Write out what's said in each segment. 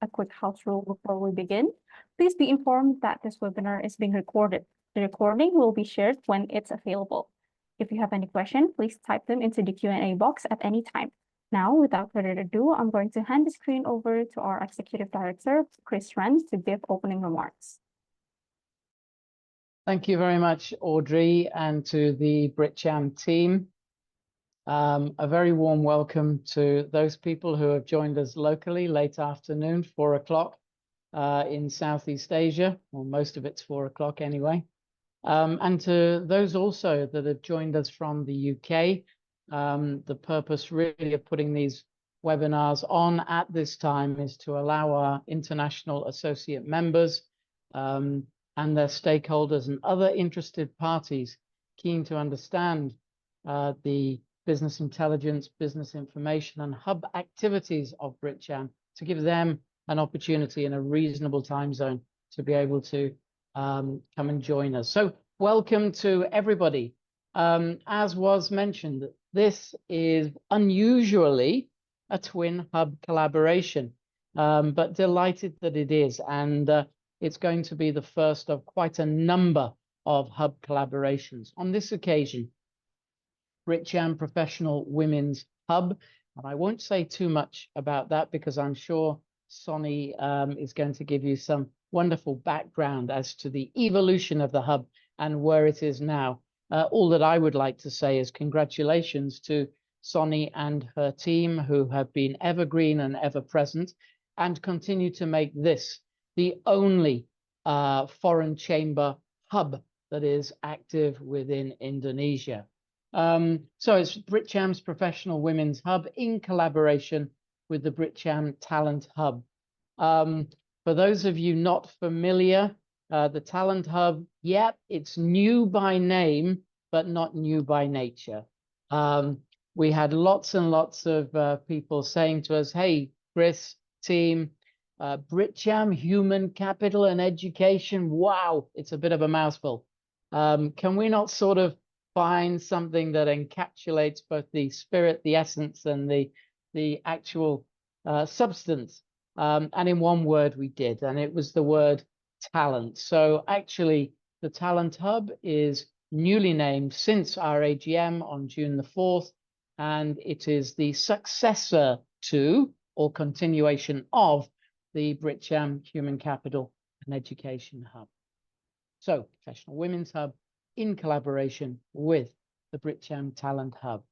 A quick house rule before we begin. Please be informed that this webinar is being recorded. The recording will be shared when it's available. If you have any questions, please type them into the Q&A box at any time. Now, without further ado, I'm going to hand the screen over to our Executive Director, Chris Renz, to give opening remarks. Thank you very much, Audrey, and to the BritCham's team. A very warm welcome to those people who have joined us locally late afternoon, 4 o'clock in Southeast Asia, or most of it's 4 o'clock anyway. And to those also that have joined us from the UK. The purpose really of putting these webinars on at this time is to allow our international associate members and their stakeholders and other interested parties keen to understand the business intelligence, business information, and hub activities of BritCham, to give them an opportunity in a reasonable time zone to be able to come and join us. So welcome to everybody. As was mentioned, this is unusually a twin hub collaboration, but delighted that it is. And it's going to be the first of quite a number of hub collaborations. On this occasion, BritCham Professional Women's Hub. And I won't say too much about that because I'm sure Sonny is going to give you some wonderful background as to the evolution of the hub and where it is now. All that I would like to say is congratulations to Sonny and her team, who have been evergreen and ever present and continue to make this the only foreign chamber hub that is active within Indonesia. So it's BritCham's Professional Women's Hub in collaboration with the BritCham Talent Hub. For those of you not familiar, the Talent Hub, it's new by name, but not new by nature. We had lots and lots of people saying to us, hey, Chris, team, BritCham, human capital and education. Wow, it's a bit of a mouthful. Can we not sort of find something that encapsulates both the spirit, the essence, and the actual substance? And in one word we did, and it was the word talent. So actually, the Talent Hub is newly named since our AGM on June the 4th, and it is the successor to or continuation of the BritCham Human Capital and Education Hub. So, Professional Women's Hub in collaboration with the BritCham Talent Hub.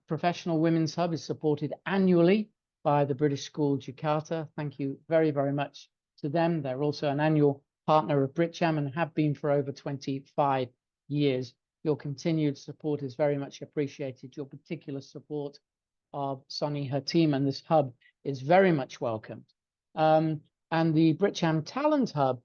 Professional Women's Hub is supported annually by the British School Jakarta. Thank you very, very much to them. They're also an annual partner of BritCham and have been for over 25 years. Your continued support is very much appreciated. Your particular support of Sonny, her team, and this hub is very much welcomed. And the BritCham Talent Hub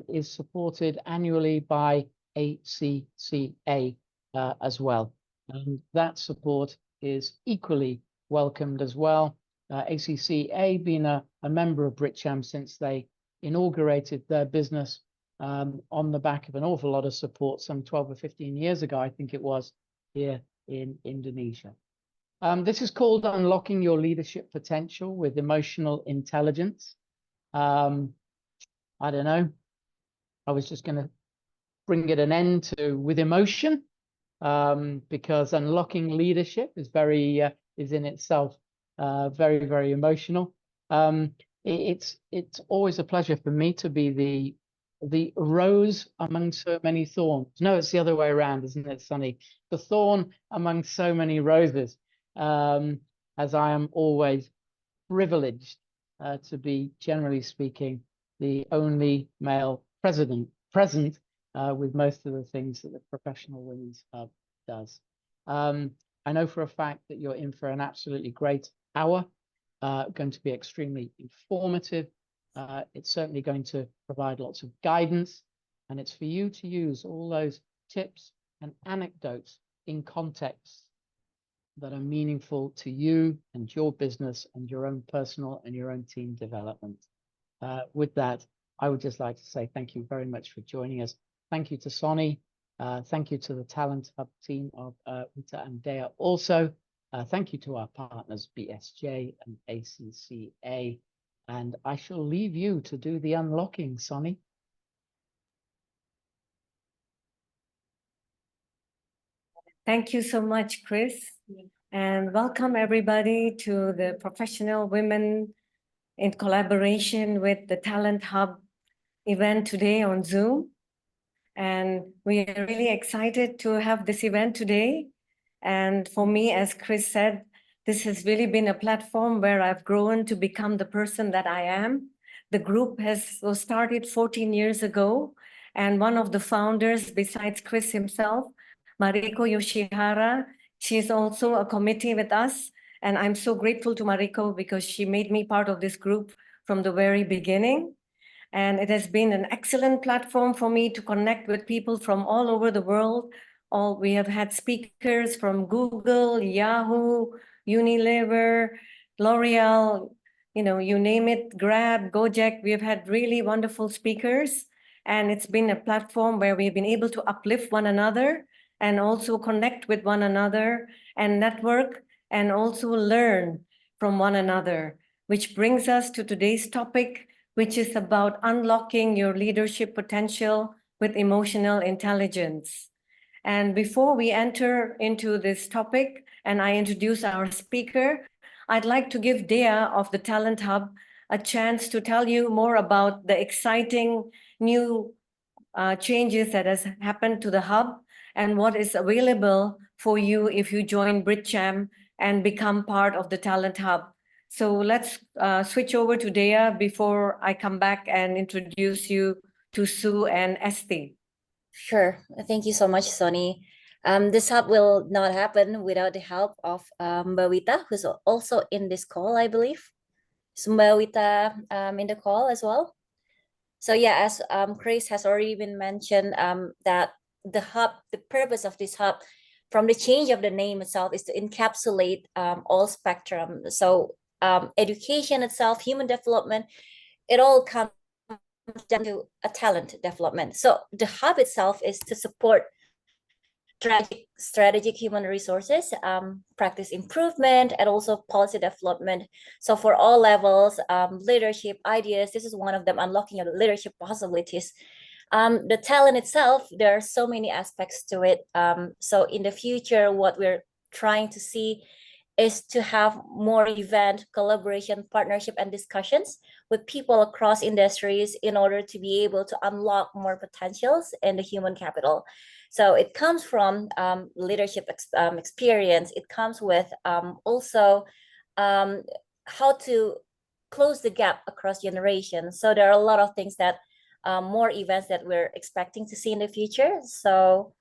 is supported annually by ACCA as well. And that support is equally welcomed as well. ACCA being a member of BritCham since they inaugurated their business on the back of an awful lot of support some 12 or 15 years ago, I think it was, here in Indonesia. This is called Unlocking Your Leadership Potential with Emotional Intelligence. I don't know. I was just going to bring it an end to with emotion, because unlocking leadership is is in itself very, very emotional. It's always a pleasure for me to be the rose among so many thorns. No, it's the other way around, isn't it, Sonny? The thorn among so many roses, as I am always privileged to be, generally speaking, the only male present with most of the things that the Professional Women's Hub does. I know for a fact that you're in for an absolutely great hour, going to be extremely informative. It's certainly going to provide lots of guidance, and it's for you to use all those tips and anecdotes in context that are meaningful to you and your business and your own personal and your own team development. With that, I would just like to say thank you very much for joining us. Thank you to Sonny. Thank you to the Talent Hub team of Rita and Dea also. Thank you to our partners, BSJ and ACCA. And I shall leave you to do the unlocking, Sonny. Thank you so much, Chris. And welcome everybody to the Professional Women in collaboration with the Talent Hub event today on Zoom. And we are really excited to have this event today. And for me, as Chris said, this has really been a platform where I've grown to become the person that I am. The group was started 14 years ago. And one of the founders, besides Chris himself, Mariko Yoshihara, she's also a committee with us. And I'm so grateful to Mariko because she made me part of this group from the very beginning. And it has been an excellent platform for me to connect with people from all over the world. We have had speakers from Google, Yahoo, Unilever, L'Oreal, you name it, Grab, Gojek. We have had really wonderful speakers. And it's been a platform where we've been able to uplift one another and also connect with one another and network and also learn from one another, which brings us to today's topic, which is about unlocking your leadership potential with emotional intelligence. And before we enter into this topic and I introduce our speaker, I'd like to give Dea of the Talent Hub a chance to tell you more about the exciting new changes that has happened to the hub and what is available for you if you join BritCham's and become part of the Talent Hub. So let's switch over to Dea before I come back and introduce you to Sue and Esti. Sure. Thank you so much, Sonny. This hub will not happen without the help of Mbak Wita, who's also in this call, I believe. Is Mbak Wita in the call as well? So yeah, as Chris has already been mentioned, that the purpose of this hub, from the change of the name itself, is to encapsulate all spectrum. So education itself, human development, it all comes down to a talent development. So the hub itself is to support strategic human resources, practice improvement, and also policy development. So for all levels, leadership ideas, this is one of them, unlocking your leadership possibilities. The talent itself, there are so many aspects to it. So in the future, what we're trying to see is to have more event, collaboration, partnership, and discussions with people across industries in order to be able to unlock more potentials in the human capital. So it comes from leadership experience. It comes with also how to close the gap across generations. So there are a lot of things that more events that we're expecting to see in the future. So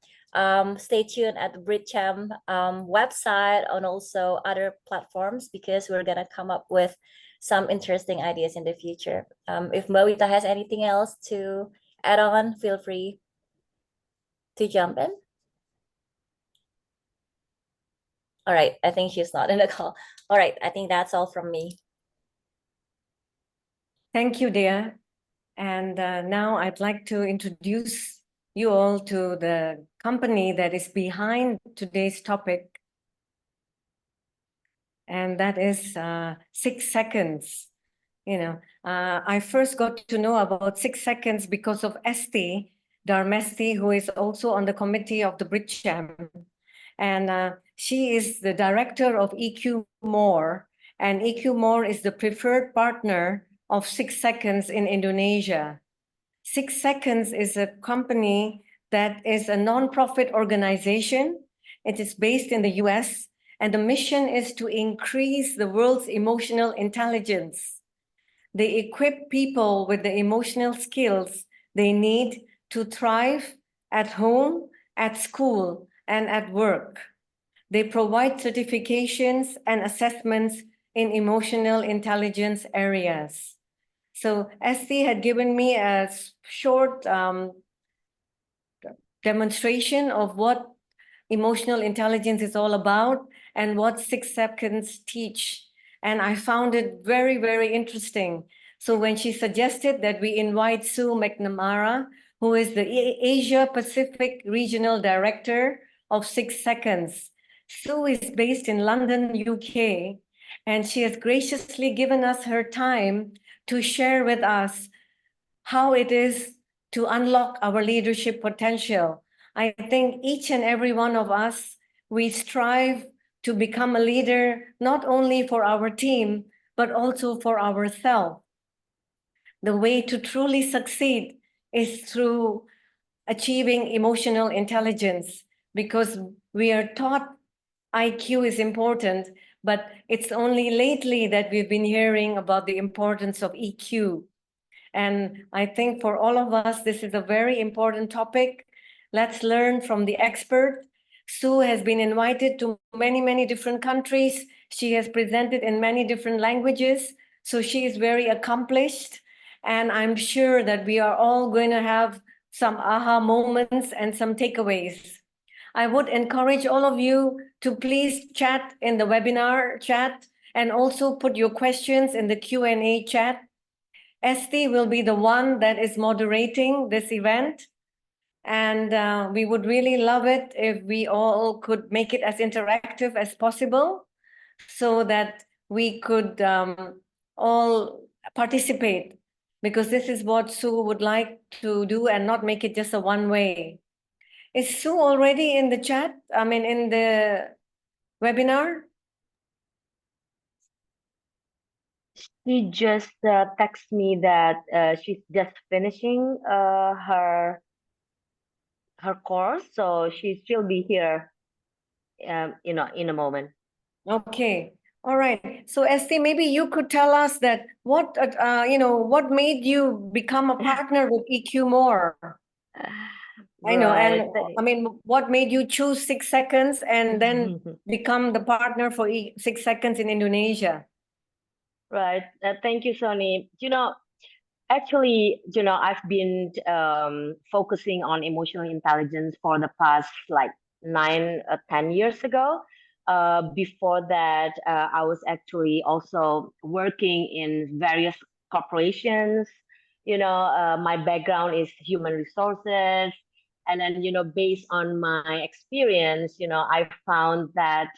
stay tuned at the BritCham's website and also other platforms, because we're gonna come up with some interesting ideas in the future. If Mbak Wita has anything else to add on, feel free to jump in. All right, I think she's not in the call. All right, I think that's all from me. Thank you, Dea. And now I'd like to introduce you all to the company that is behind today's topic. And that is 6 Seconds. I first got to know about 6 Seconds because of Esti Darmesti, who is also on the committee of the BritCham's. And she is the director of EQ More. And EQ More is the preferred partner of 6 Seconds in Indonesia. 6 Seconds is a company that is a nonprofit organization. It is based in the US, and the mission is to increase the world's emotional intelligence. They equip people with the emotional skills they need to thrive at home, at school, and at work. They provide certifications and assessments in emotional intelligence areas. So Esti had given me a short demonstration of what emotional intelligence is all about and what 6 Seconds teach. And I found it very, very interesting. So when she suggested that we invite Sue McNamara, who is the Asia Pacific Regional Director of 6 Seconds. Sue is based in London, UK, and she has graciously given us her time to share with us how it is to unlock our leadership potential. I think each and every one of us, we strive to become a leader, not only for our team, but also for ourselves. The way to truly succeed is through achieving emotional intelligence, because we are taught IQ is important, but it's only lately that we've been hearing about the importance of EQ. And I think for all of us, this is a very important topic. Let's learn from the expert. Sue has been invited to many, many different countries. She has presented in many different languages. So she is very accomplished. And I'm sure that we are all going to have some aha moments and some takeaways. I would encourage all of you to please chat in the webinar chat and also put your questions in the Q&A chat. Esty will be the one that is moderating this event. And we would really love it if we all could make it as interactive as possible so that we could all participate, because this is what Sue would like to do and not make it just a one-way. Is Sue already in the chat? I mean, in the webinar? She just texted me that she's just finishing her course, so she'll be here, in a moment. Okay. All right. So Esty, maybe you could tell us that what made you become a partner with EQ More? I know, and Right. I mean, what made you choose 6 seconds and then become the partner for 6 seconds in Indonesia? Right. Thank you, Sony. Actually, I've been focusing on emotional intelligence for the past like 9 or 10 years ago. Before that, I was actually also working in various corporations. My background is human resources. And then, based on my experience, I found that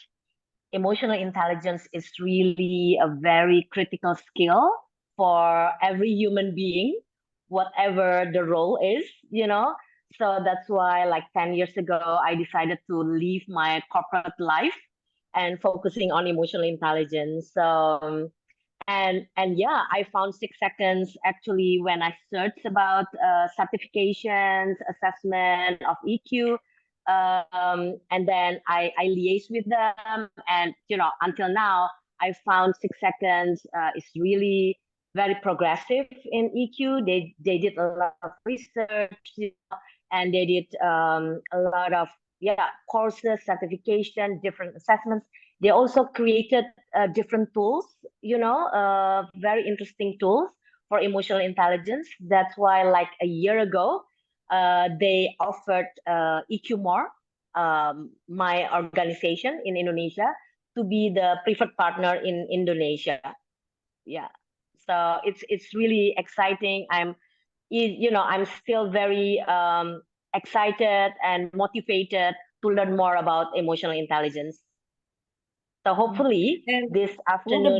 emotional intelligence is really a very critical skill for every human being, whatever the role is. So that's why, like 10 years ago, I decided to leave my corporate life and focusing on emotional intelligence. And yeah, I found 6 seconds actually when I searched about certifications, assessment of EQ. And then I liaised with them, and until now I found 6 seconds is really very progressive in EQ. They did a lot of research, and they did a lot of courses, certification, different assessments. They also created different tools, very interesting tools for emotional intelligence. That's why, like a year ago, they offered EQ More, my organization in Indonesia, to be the preferred partner in Indonesia. Yeah, so it's really exciting. I'm still very excited and motivated to learn more about emotional intelligence. So hopefully And this afternoon,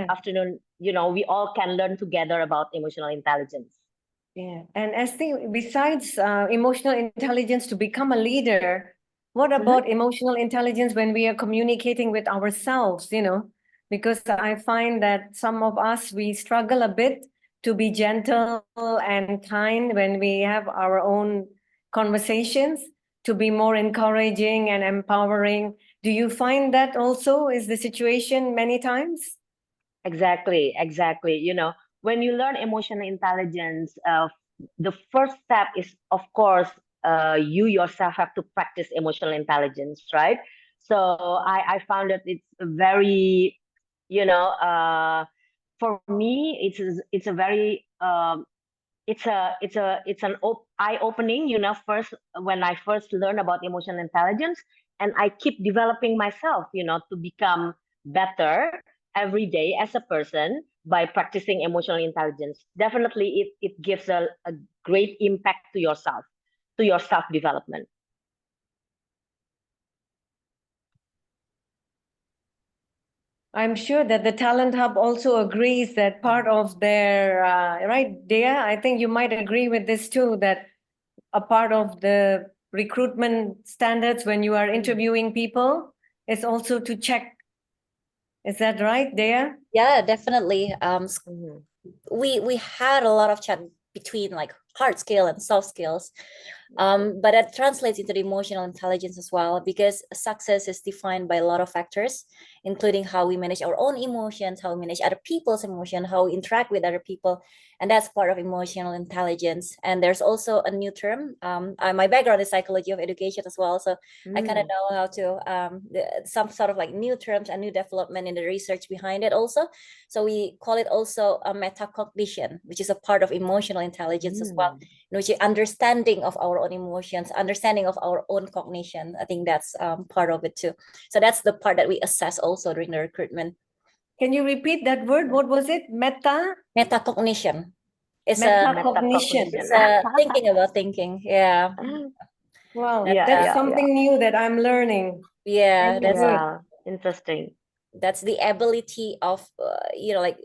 afternoon, we all can learn together about emotional intelligence. Yeah, and Esty, besides emotional intelligence to become a leader, what about emotional intelligence when we are communicating with ourselves, Because I find that some of us, we struggle a bit to be gentle and kind when we have our own conversations, to be more encouraging and empowering. Do you find that also is the situation many times? Exactly. When you learn emotional intelligence, the first step is, of course, you yourself have to practice emotional intelligence, right? So I found that it's very, for me, it's a very it's an eye-opening, first when I first learned about emotional intelligence, and I keep developing myself, to become better every day as a person by practicing emotional intelligence. Definitely it gives a great impact to yourself, to your self-development. I'm sure that the Talent Hub also agrees that part of their, right, Dea, I think you might agree with this too, that a part of the recruitment standards when you are interviewing people is also to check. Is that right, Dea? Yeah, definitely. Mhm. We had a lot of chat between like hard skill and soft skills, but that translates into the emotional intelligence as well, because success is defined by a lot of factors, including how we manage our own emotions, how we manage other people's emotion, how we interact with other people, and that's part of emotional intelligence. And there's also a new term. My background is psychology of education as well, so I kind of Mm. know how to some sort of like new terms and new development in the research behind it also. So we call it also a metacognition, which is a part of emotional intelligence as well, which is understanding of our own emotions, understanding of our own cognition. I think that's part of it too. So that's the part that we assess also during the recruitment. Can you repeat that word? What was it? Metacognition. It's Metacognition. a thinking about thinking. Yeah. Wow, Yeah, that's yeah. something new that I'm learning. Yeah, Very good. Yeah, interesting. that's the ability of like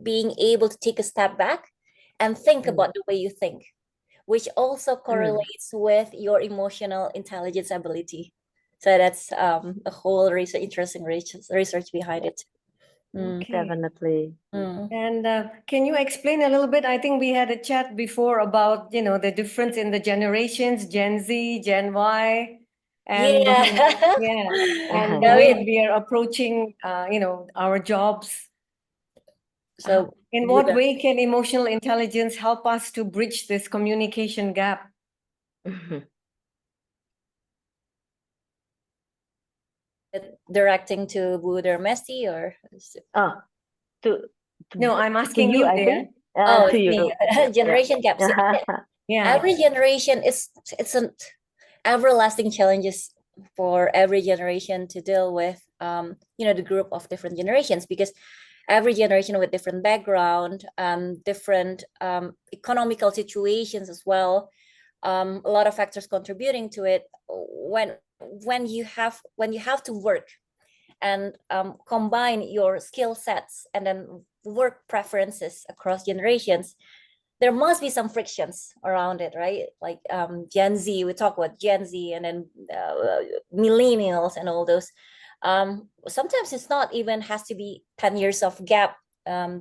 being able to take a step back and think about the way you think, which also correlates with your emotional intelligence ability. So that's a whole interesting research behind it. Okay. Definitely. And can you explain a little bit? I think we had a chat before about, the difference in the generations, Gen Z, Gen Y, and Yeah. yeah, and the Yeah, way we are approaching, our jobs. so In what way can emotional intelligence help us to bridge this communication gap? directing to Bu Dermesti or Oh, to No, I'm to asking you, you I there. think. oh, To you. the generation gaps. Yeah. Every generation it's an everlasting challenges for every generation to deal with, the group of different generations, because every generation with different background, different economical situations as well, a lot of factors contributing to it. When you have to work and combine your skill sets and then work preferences across generations, there must be some frictions around it, right? Like Gen Z, we talk about Gen Z, and then millennials and all those. Sometimes it's not even has to be 10 years of gap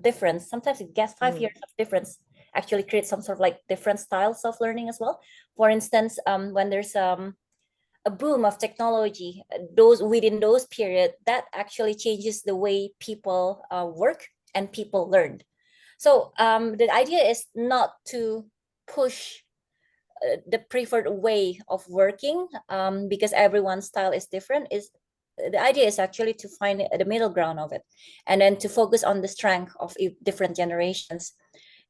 difference. Sometimes it gets 5 years of difference actually creates some sort of like different styles of learning as well. For instance, when there's a boom of technology, within those period, that actually changes the way people work and people learn. So the idea is not to push the preferred way of working, because everyone's style is different. The idea is actually to find the middle ground of it, and then to focus on the strength of different generations.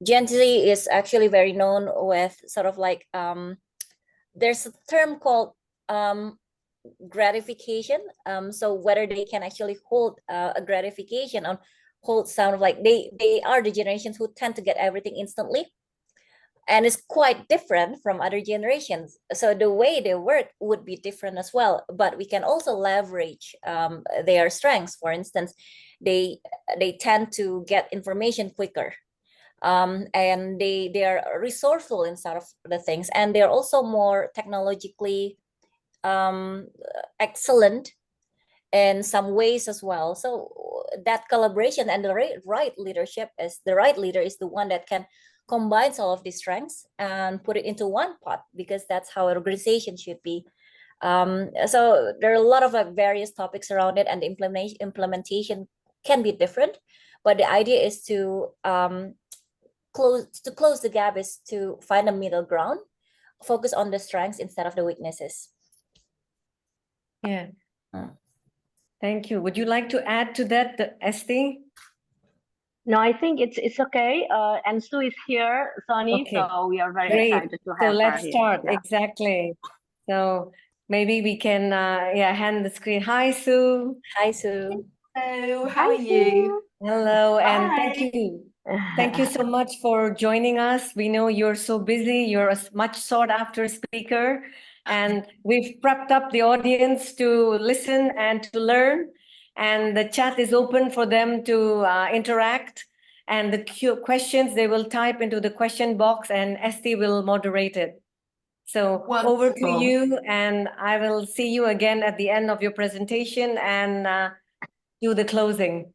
Gen Z is actually very known with sort of like there's a term called gratification. So whether they can actually hold a gratification on hold sound of like they are the generations who tend to get everything instantly, and it's quite different from other generations. So the way they work would be different as well, but we can also leverage their strengths. For instance, they tend to get information quicker, and they are resourceful in sort of the things, and they're also more technologically excellent in some ways as well. So that collaboration and the right leadership is the right leader is the one that can combines all of these strengths and put it into one pot, because that's how an organization should be. So there are a lot of various topics around it, and the implementation can be different, but the idea is to close the gap, is to find a middle ground, focus on the strengths instead of the weaknesses. Yeah. Thank you. Would you like to add to that, Esti? No, I think it's okay. And Sue is here, Sonny, Okay. so we are very Great. excited to So have her let's here. start. Yeah. Exactly. So maybe we can, hand the screen. Hi, Sue. Hi, Sue. Hello, how Hi, are you? Hello, and Hi. thank you. Thank you so much for joining us. We know you're so busy. You're a much sought after speaker, and we've prepped up the audience to listen and to learn. and the chat is open for them to interact. And the questions they will type into the question box, and Esti will moderate it. So over to Wonderful. you, and I will see you again at the end of your presentation and do the closing.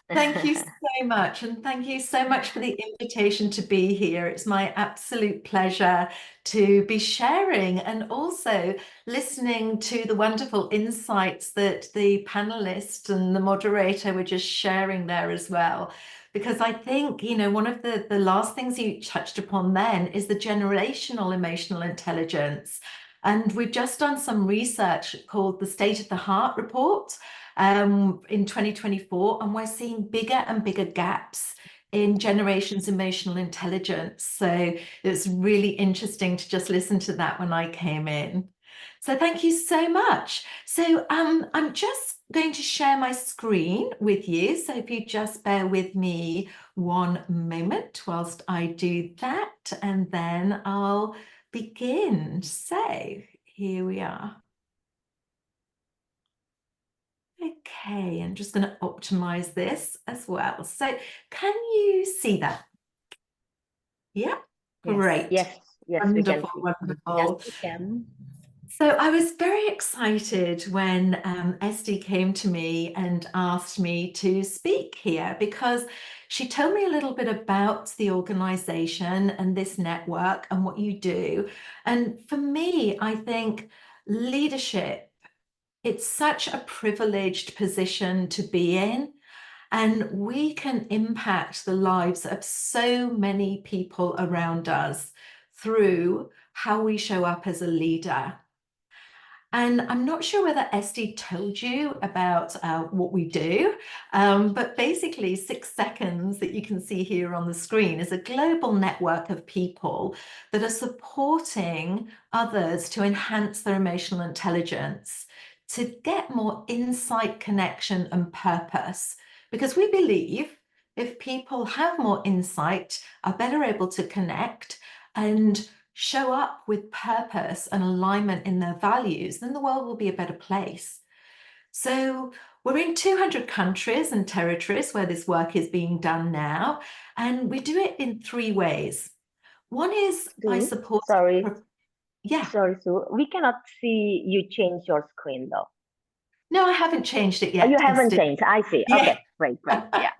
Thank you so much. And thank you so much for the invitation to be here. It's my absolute pleasure to be sharing and also listening to the wonderful insights that the panelists and the moderator were just sharing there as well. Because I think, you know, one of the last things you touched upon then is the generational emotional intelligence. And we've just done some research called the State of the Heart report in 2024, and we're seeing bigger and bigger gaps in generations' emotional intelligence. So it's really interesting to just listen to that when I came in. So thank you so much. So I'm just going to share my screen with you. So if you just bear with me one moment whilst I do that, and then I'll begin. So here we are. Okay, I'm just going to optimize this as well. So can you see that? Yeah, great. Yes, yes, we can Wonderful, see. wonderful. Yes, we can. So I was very excited when Esti came to me and asked me to speak here, because she told me a little bit about the organization and this network and what you do. And for me, I think leadership, it's such a privileged position to be in, and we can impact the lives of so many people around us through how we show up as a leader. And I'm not sure whether Esti told you about what we do, but basically 6 Seconds that you can see here on the screen is a global network of people that are supporting others to enhance their emotional intelligence, to get more insight, connection, and purpose. Because we believe if people have more insight, are better able to connect and show up with purpose and alignment in their values, then the world will be a better place. So we're in 200 countries and territories where this work is being done now, and we do it in 3 ways. One is by Sue, supporting... sorry. Yeah. Sorry, Sue. We cannot see you change your screen though. No, I haven't changed it Oh, yet. you haven't Esti. changed. I see. Yeah. Okay, great. Yeah.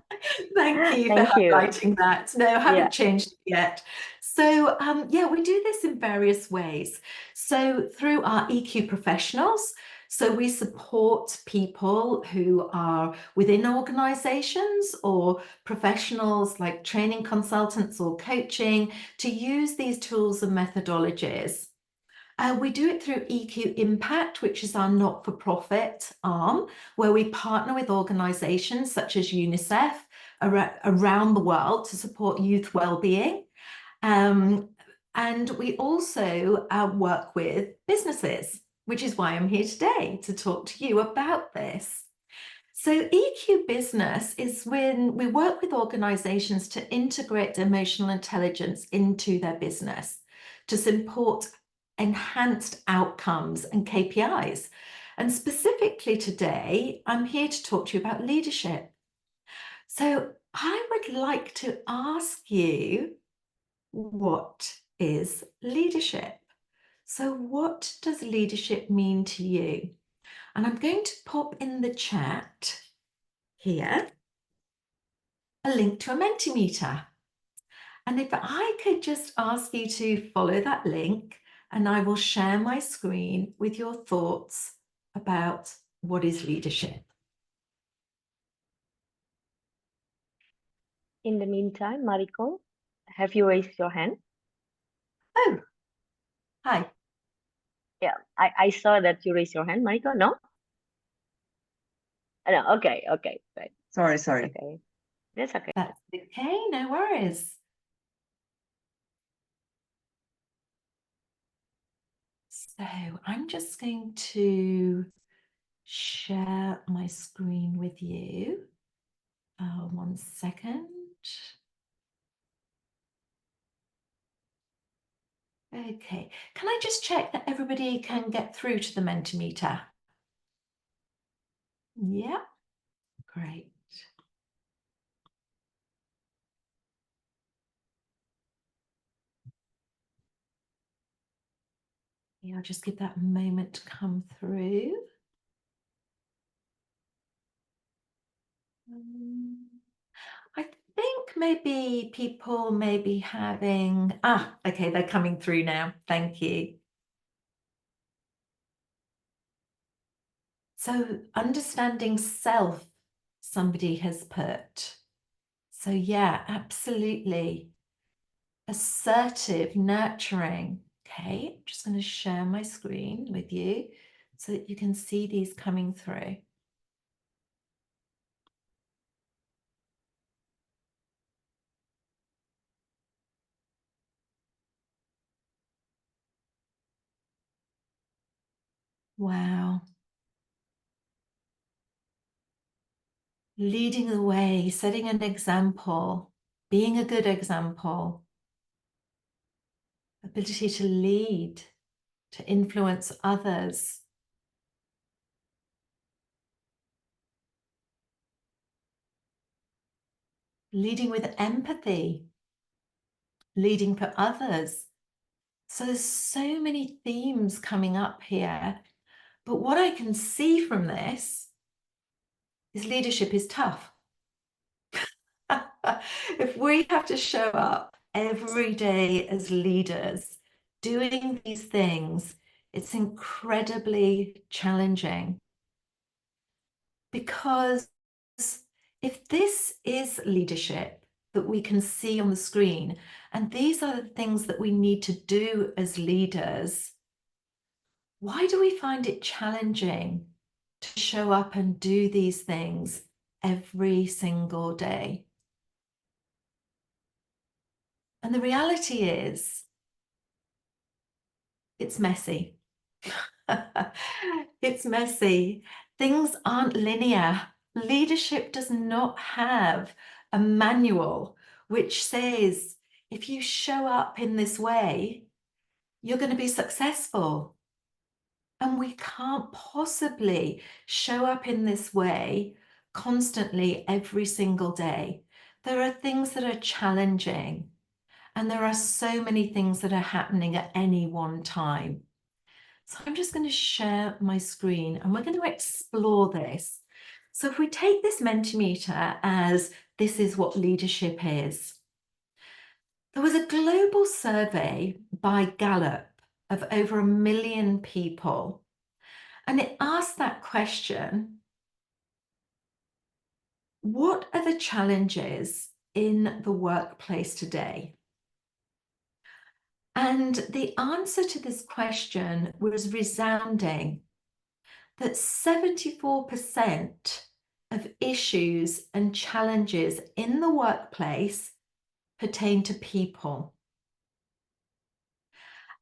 Thank you Thank for you. highlighting that. No, I haven't Yeah. changed it yet. So yeah, we do this in various ways. So through our EQ professionals, so we support people who are within organizations or professionals like training consultants or coaching to use these tools and methodologies. We do it through EQ Impact, which is our not-for-profit arm, where we partner with organizations such as UNICEF around the world to support youth well-being. And we also work with businesses, which is why I'm here today to talk to you about this. So EQ Business is when we work with organizations to integrate emotional intelligence into their business, to support enhanced outcomes and KPIs. And specifically today, I'm here to talk to you about leadership. So I would like to ask you, what is leadership? So what does leadership mean to you? And I'm going to pop in the chat here a link to a Mentimeter. And if I could just ask you to follow that link, and I will share my screen with your thoughts about what is leadership. In the meantime, Mariko, have you raised your hand? Oh, hi. Yeah, I saw that you raised your hand, Mariko. No? No, okay, right. Sorry. Okay. That's okay. That's okay, no worries. So I'm just going to share my screen with you. 1 second. Okay, can I just check that everybody can get through to the Mentimeter? Yeah, Great. Yeah, I'll just give that a moment to come through. I think maybe people may be having, okay, they're coming through now. Thank you. So understanding self, somebody has put. So yeah, absolutely. Assertive, nurturing. Okay, I'm just going to share my screen with you so that you can see these coming through. Wow. Leading the way, setting an example, being a good example, ability to lead, to influence others. Leading with empathy, leading for others. So there's so many themes coming up here. But what I can see from this is leadership is tough. If we have to show up every day as leaders, doing these things, it's incredibly challenging. Because if this is leadership that we can see on the screen, and these are the things that we need to do as leaders, why do we find it challenging to show up and do these things every single day? And the reality is, it's messy. It's messy. Things aren't linear. Leadership does not have a manual which says, if you show up in this way, you're going to be successful. And we can't possibly show up in this way constantly every single day. There are things that are challenging, and there are so many things that are happening at any one time. So I'm just going to share my screen and we're going to explore this. So if we take this Mentimeter as this is what leadership is, there was a global survey by Gallup of over 1 million people, and it asked that question: what are the challenges in the workplace today? And the answer to this question was resounding, that 74% of issues and challenges in the workplace pertain to people.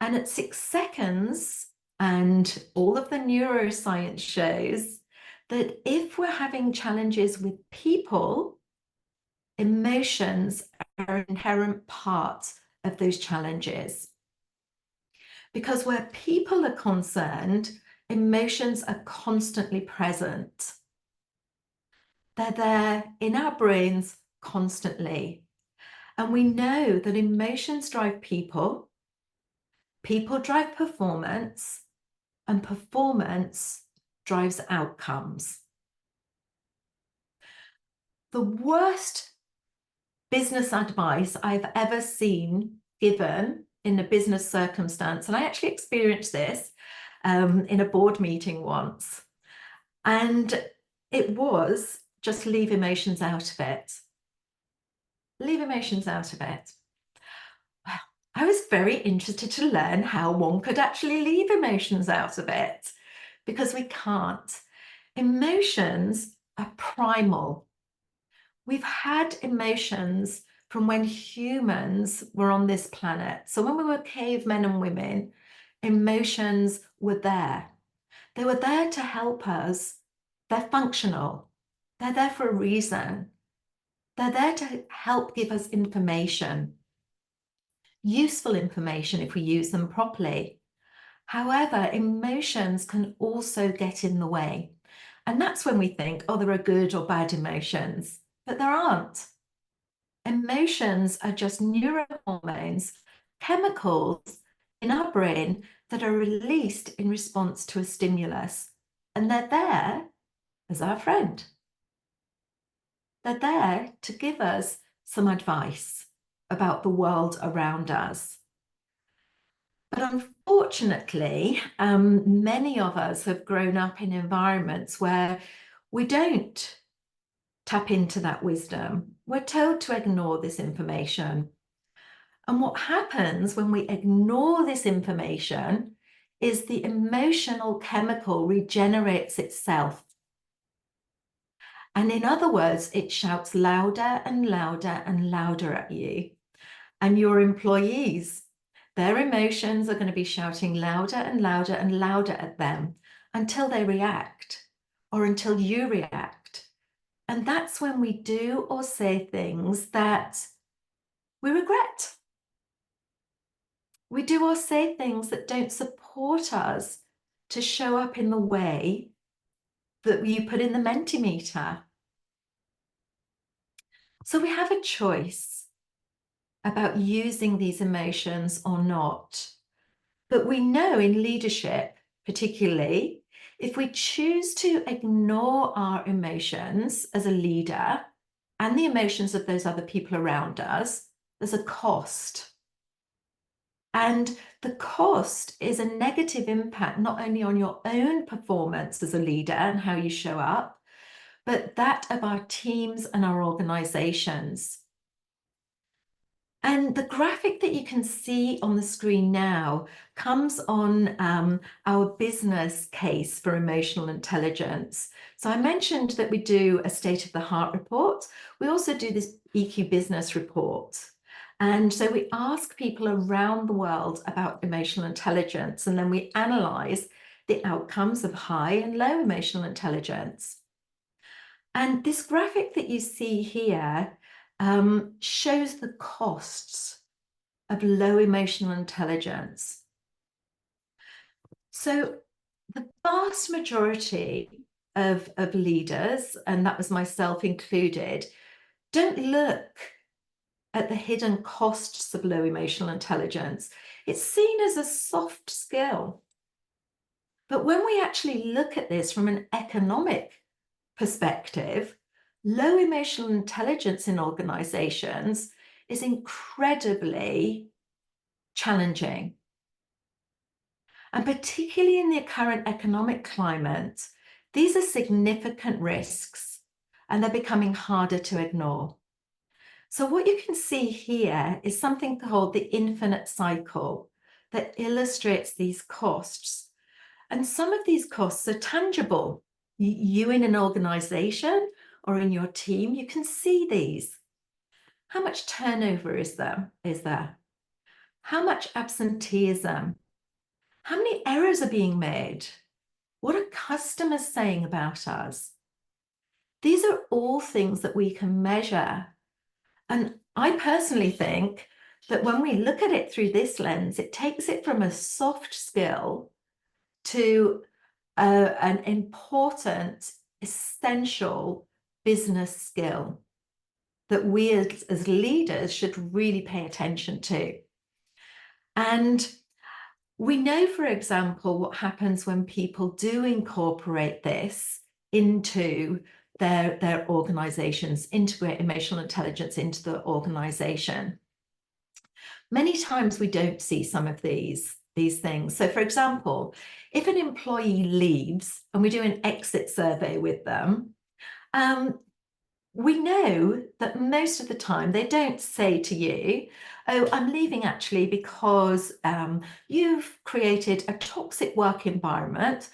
And at 6 seconds, and all of the neuroscience shows that if we're having challenges with people, emotions are an inherent part of those challenges. Because where people are concerned, emotions are constantly present. They're there in our brains constantly. And we know that emotions drive people, people drive performance, and performance drives outcomes. The worst business advice I've ever seen given in a business circumstance, and I actually experienced this in a board meeting once, and it was just leave emotions out of it. Leave emotions out of it. Well, I was very interested to learn how one could actually leave emotions out of it, because we can't. Emotions are primal. We've had emotions from when humans were on this planet. So when we were cavemen and women, emotions were there. They were there to help us. They're functional. They're there for a reason. They're there to help give us information, useful information if we use them properly. However, emotions can also get in the way. And that's when we think, oh, there are good or bad emotions, but there aren't. Emotions are just neurohormones, chemicals in our brain that are released in response to a stimulus. And they're there as our friend. They're there to give us some advice about the world around us. But unfortunately, many of us have grown up in environments where we don't tap into that wisdom. We're told to ignore this information. And what happens when we ignore this information is the emotional chemical regenerates itself. And in other words, it shouts louder and louder and louder at you. And your employees, their emotions are going to be shouting louder and louder and louder at them until they react or until you react. And that's when we do or say things that we regret. We do or say things that don't support us to show up in the way that you put in the Mentimeter. So we have a choice about using these emotions or not. But we know in leadership, particularly, if we choose to ignore our emotions as a leader and the emotions of those other people around us, there's a cost. And the cost is a negative impact not only on your own performance as a leader and how you show up, but that of our teams and our organizations. And the graphic that you can see on the screen now comes on our business case for emotional intelligence. So I mentioned that we do a state of the heart report. We also do this EQ business report. And so we ask people around the world about emotional intelligence, and then we analyze the outcomes of high and low emotional intelligence. And this graphic that you see here shows the costs of low emotional intelligence. So the vast majority of leaders, and that was myself included, don't look at the hidden costs of low emotional intelligence. It's seen as a soft skill. But when we actually look at this from an economic perspective, low emotional intelligence in organizations is incredibly challenging. And particularly in the current economic climate, these are significant risks and they're becoming harder to ignore. So what you can see here is something called the infinite cycle that illustrates these costs. And some of these costs are tangible. You in an organization or in your team, you can see these. How much turnover is there? How much absenteeism? How many errors are being made? What are customers saying about us? These are all things that we can measure. And I personally think that when we look at it through this lens, it takes it from a soft skill to an important, essential business skill that we as leaders should really pay attention to. And we know, for example, what happens when people do incorporate this into their organizations, integrate emotional intelligence into the organization. Many times we don't see some of these things. So for example, if an employee leaves and we do an exit survey with them, we know that most of the time they don't say to you, oh, I'm leaving actually because you've created a toxic work environment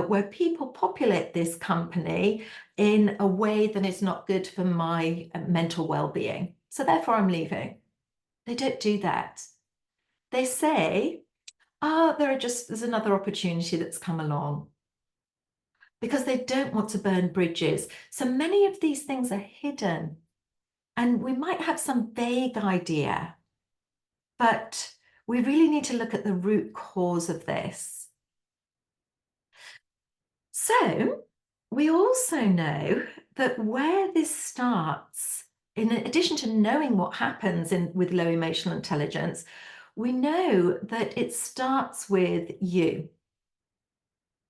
where people populate this company in a way that is not good for my mental well-being. So therefore I'm leaving. They don't do that. They say, there's another opportunity that's come along, because they don't want to burn bridges. So many of these things are hidden and we might have some vague idea, but we really need to look at the root cause of this. So we also know that where this starts, in addition to knowing what happens with low emotional intelligence, we know that it starts with you.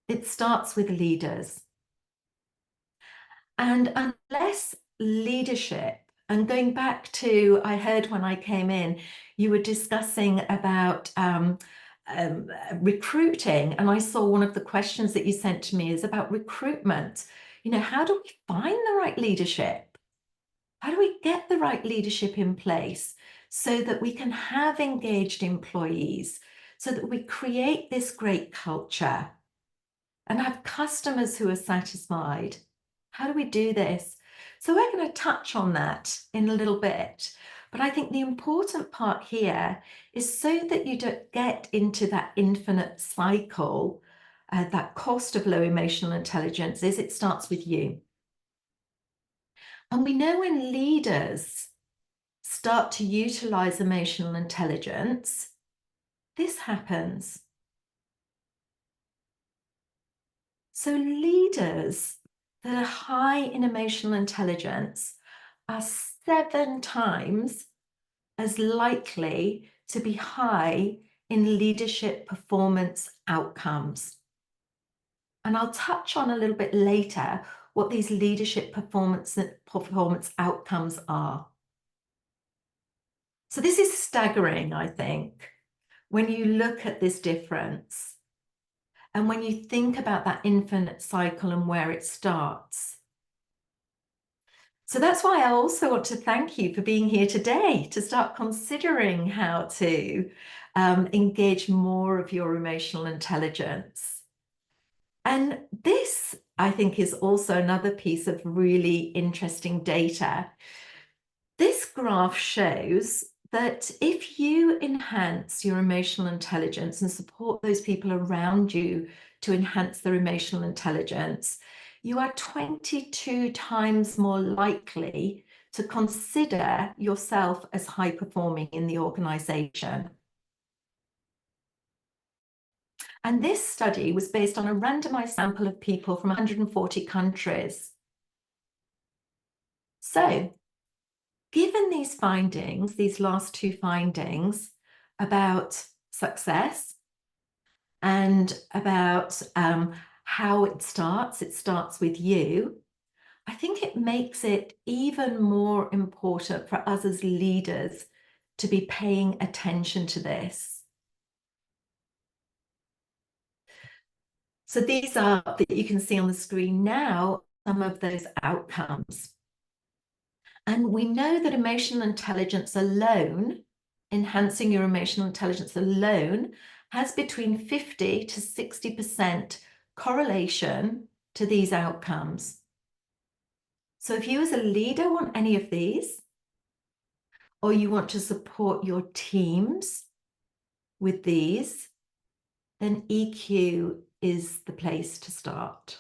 It starts with leaders. And unless leadership, and going back to, I heard when I came in, you were discussing about recruiting, and I saw one of the questions that you sent to me is about recruitment. You know, how do we find the right leadership? How do we get the right leadership in place so that we can have engaged employees, so that we create this great culture and have customers who are satisfied? How do we do this? So we're going to touch on that in a little bit. But I think the important part here is so that you don't get into that infinite cycle, that cost of low emotional intelligence is it starts with you. And we know when leaders start to utilize emotional intelligence, this happens. So leaders that are high in emotional intelligence are 7 times as likely to be high in leadership performance outcomes. And I'll touch on a little bit later what these leadership performance outcomes are. So this is staggering, I think, when you look at this difference and when you think about that infinite cycle and where it starts. So that's why I also want to thank you for being here today to start considering how to engage more of your emotional intelligence. And this, I think, is also another piece of really interesting data. This graph shows that if you enhance your emotional intelligence and support those people around you to enhance their emotional intelligence, you are 22 times more likely to consider yourself as high performing in the organization. And this study was based on a randomized sample of people from 140 countries. So, given these findings, these last 2 findings about success and about how it starts with you, I think it makes it even more important for us as leaders to be paying attention to this. So these are, that you can see on the screen now, some of those outcomes. And we know that emotional intelligence alone, enhancing your emotional intelligence alone, has between 50 to 60% correlation to these outcomes. So if you as a leader want any of these, or you want to support your teams with these, then EQ is the place to start.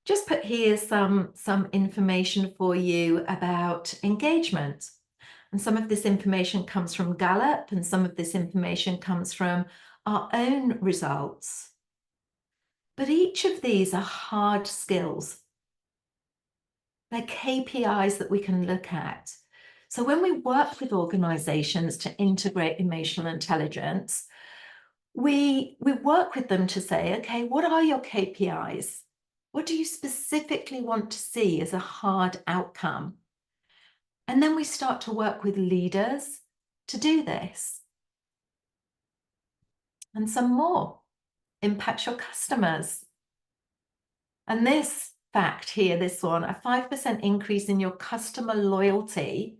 Just put here some information for you about engagement. And some of this information comes from Gallup, and some of this information comes from our own results. But each of these are hard skills. They're KPIs that we can look at. So when we work with organizations to integrate emotional intelligence, we work with them to say, okay, what are your KPIs? What do you specifically want to see as a hard outcome? And then we start to work with leaders to do this. And some more. Impact your customers. And this fact here, this one, a 5% increase in your customer loyalty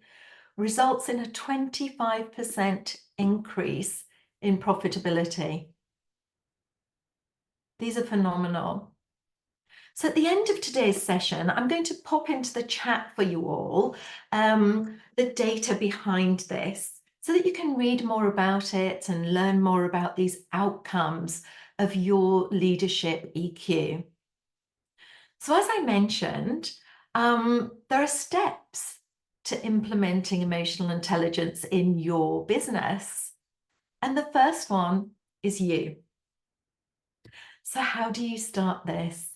results in a 25% increase in profitability. These are phenomenal. So at the end of today's session, I'm going to pop into the chat for you all the data behind this so that you can read more about it and learn more about these outcomes of your leadership EQ. So as I mentioned, there are steps to implementing emotional intelligence in your business. And the first one is you. So how do you start this?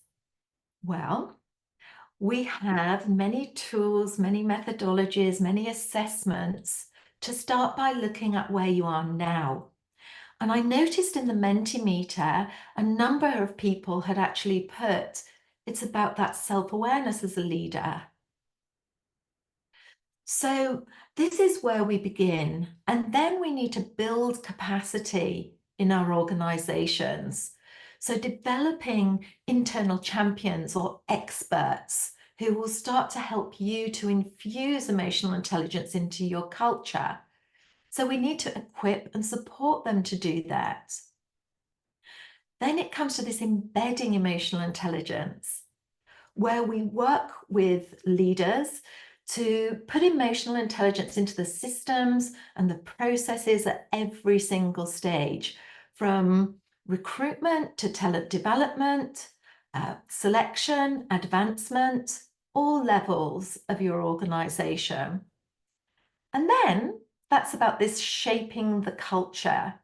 Well, we have many tools, many methodologies, many assessments to start by looking at where you are now. And I noticed in the Mentimeter, a number of people had actually put, it's about that self-awareness as a leader. So this is where we begin. And then we need to build capacity in our organizations. So developing internal champions or experts who will start to help you to infuse emotional intelligence into your culture. So we need to equip and support them to do that. Then it comes to this embedding emotional intelligence, where we work with leaders to put emotional intelligence into the systems and the processes at every single stage, from recruitment to talent development, selection, advancement, all levels of your organization. And then that's about this shaping the culture,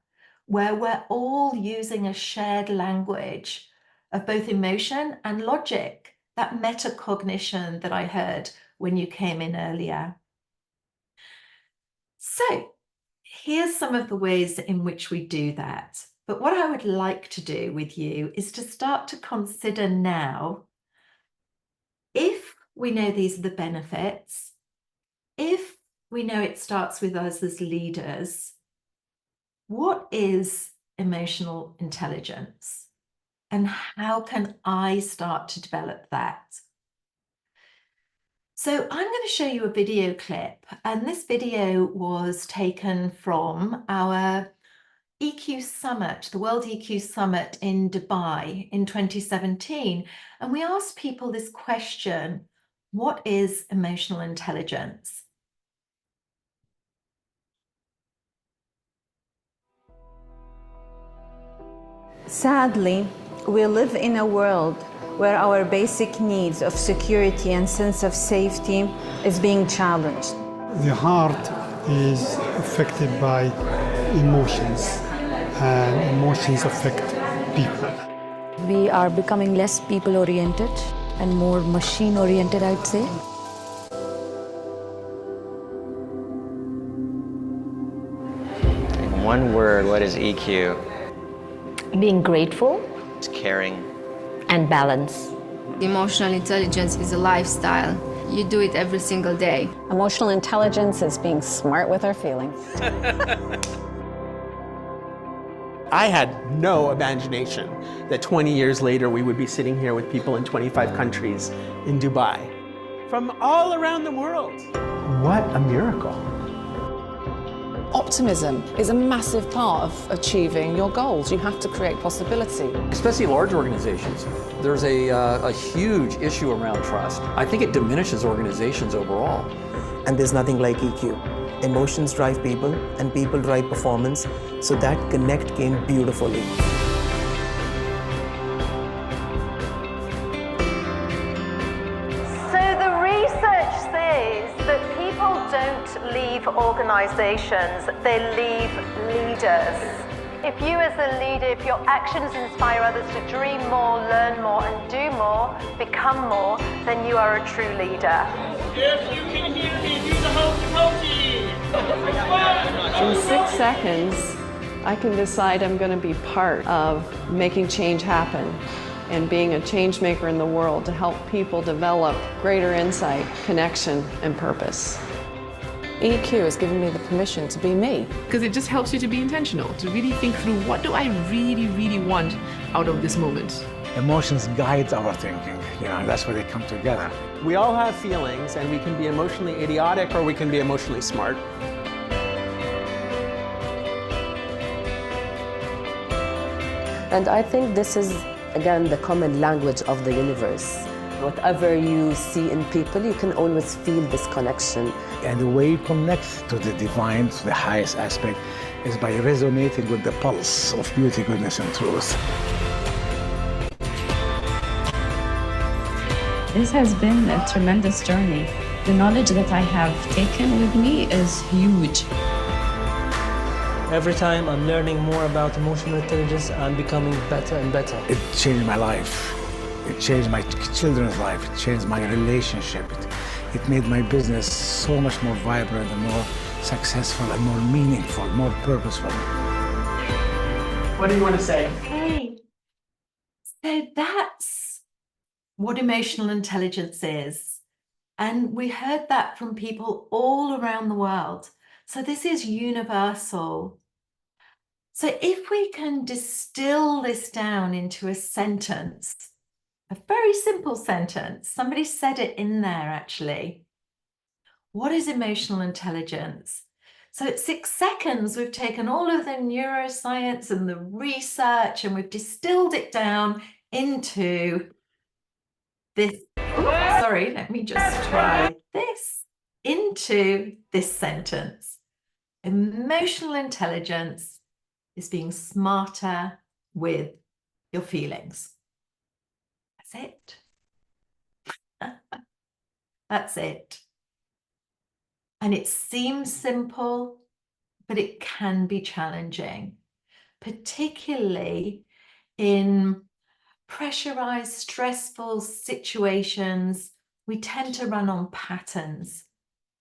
where we're all using a shared language of both emotion and logic, that metacognition that I heard when you came in earlier. So here's some of the ways in which we do that. But what I would like to do with you is to start to consider now, if we know these are the benefits, if we know it starts with us as leaders, what is emotional intelligence? And how can I start to develop that? So I'm going to show you a video clip, and this video was taken from our EQ Summit, the World EQ Summit in Dubai in 2017. And we asked people this question: what is emotional intelligence? Sadly, we live in a world where our basic needs of security and sense of safety is being challenged. The heart is affected by emotions, and emotions affect people. We are becoming less people-oriented and more machine-oriented, I'd say. In one word, what is EQ? Being grateful. It's caring. And balance. Emotional intelligence is a lifestyle. You do it every single day. Emotional intelligence is being smart with our feelings. I had no imagination that 20 years later we would be sitting here with people in 25 countries in Dubai, from all around the world. What a miracle. Optimism is a massive part of achieving your goals. You have to create possibility. Especially large organizations. There's a huge issue around trust. I think it diminishes organizations overall. And there's nothing like EQ. Emotions drive people, and people drive performance, so that connect came beautifully. So the research says that people don't leave organizations, they leave leaders. If you as a leader, if your actions inspire others to dream more, learn more, and do more, become more, then you are a true leader. If you can hear me, do the hokey-pokey! In 6 seconds, I can decide I'm going to be part of making change happen and being a change maker in the world to help people develop greater insight, connection, and purpose. EQ has given me the permission to be me. Because it just helps you to be intentional, to really think through, what do I really, really want out of this moment? Emotions guide our thinking, that's where they come together. We all have feelings, and we can be emotionally idiotic or we can be emotionally smart. And I think this is, again, the common language of the universe. Whatever you see in people, you can always feel this connection. And the way you connect to the divine, to the highest aspect, is by resonating with the pulse of beauty, goodness, and truth. This has been a tremendous journey. The knowledge that I have taken with me is huge. Every time I'm learning more about emotional intelligence, I'm becoming better and better. It changed my life. It changed my children's life. It changed my relationship. It made my business so much more vibrant and more successful and more meaningful, more purposeful. What do you want to say? Okay. So that's what emotional intelligence is. And we heard that from people all around the world. So this is universal. So if we can distill this down into a sentence, a very simple sentence, somebody said it in there actually. What is emotional intelligence? So at 6 seconds, we've taken all of the neuroscience and the research and we've distilled it down into this. Oh, sorry, let me just try this. Into this sentence. Emotional intelligence is being smarter with your feelings. That's it. That's it. And it seems simple, but it can be challenging, particularly in pressurized, stressful situations. We tend to run on patterns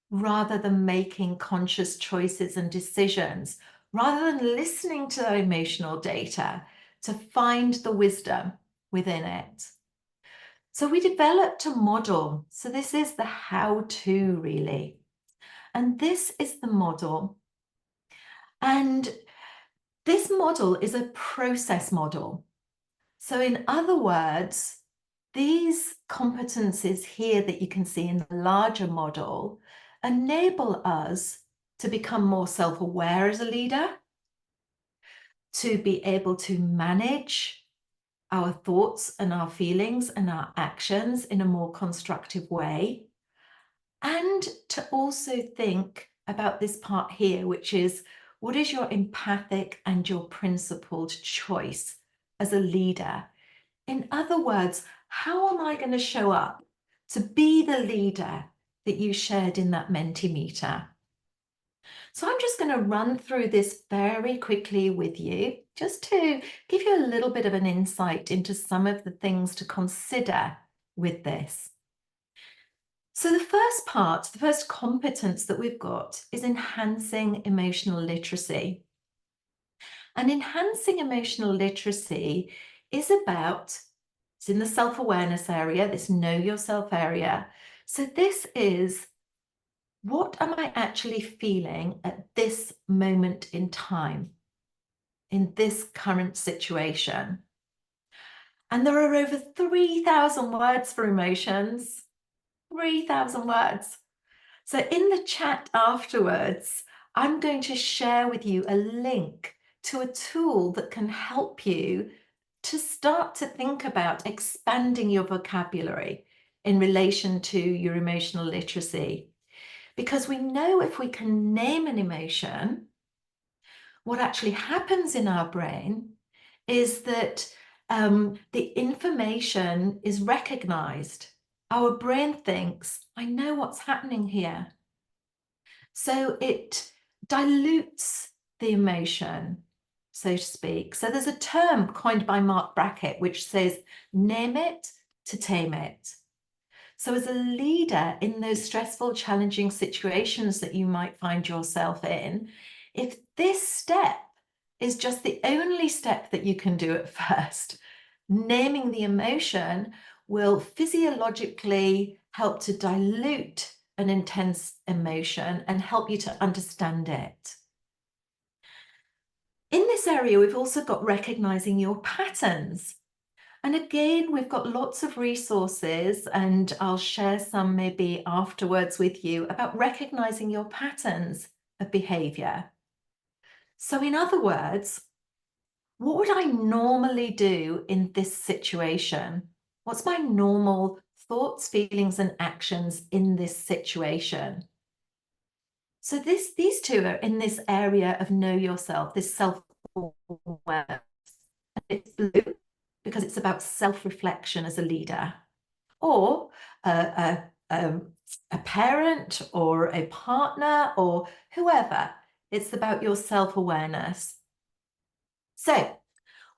rather than making conscious choices and decisions, rather than listening to the emotional data to find the wisdom within it. So we developed a model. So this is the how-to really. And this is the model. And this model is a process model. So in other words, these competencies here that you can see in the larger model enable us to become more self-aware as a leader, to be able to manage our thoughts and our feelings and our actions in a more constructive way, and to also think about this part here, which is what is your empathic and your principled choice as a leader? In other words, how am I going to show up to be the leader that you shared in that Mentimeter? So I'm just going to run through this very quickly with you, just to give you a little bit of an insight into some of the things to consider with this. So the first part, the first competence that we've got is enhancing emotional literacy. And enhancing emotional literacy is about, it's in the self-awareness area, this know yourself area. So this is, what am I actually feeling at this moment in time, in this current situation? And there are over 3,000 words for emotions. 3,000 words. So in the chat afterwards, I'm going to share with you a link to a tool that can help you to start to think about expanding your vocabulary in relation to your emotional literacy. Because we know if we can name an emotion, what actually happens in our brain is that the information is recognized. Our brain thinks, I know what's happening here. So it dilutes the emotion, so to speak. So there's a term coined by Mark Brackett, which says, name it to tame it. So as a leader in those stressful, challenging situations that you might find yourself in, if this step is just the only step that you can do at first, naming the emotion will physiologically help to dilute an intense emotion and help you to understand it. In this area, we've also got recognizing your patterns. And again, we've got lots of resources, and I'll share some maybe afterwards with you about recognizing your patterns of behavior. So in other words, what would I normally do in this situation? What's my normal thoughts, feelings, and actions in this situation? So these two are in this area of know yourself, this self-awareness. It's blue because it's about self-reflection as a leader, or a parent or a partner or whoever It's about your self-awareness. So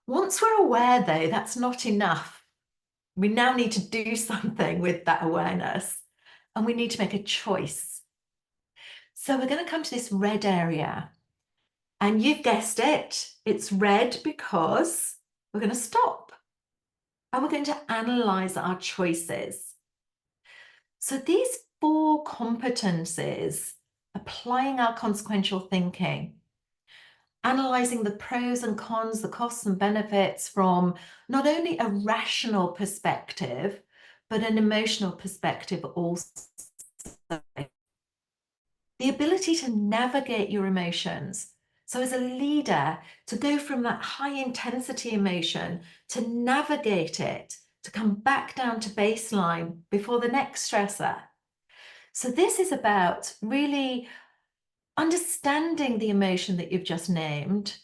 once we're aware, though, that's not enough. We now need to do something with that awareness, and we need to make a choice. So we're going to come to this red area, and you've guessed it. It's red because we're going to stop, and we're going to analyze our choices. So these 4 competencies: applying our consequential thinking, analyzing the pros and cons, the costs and benefits from not only a rational perspective, but an emotional perspective also. The ability to navigate your emotions. So as a leader, to go from that high intensity emotion, to navigate it, to come back down to baseline before the next stressor. So this is about really understanding the emotion that you've just named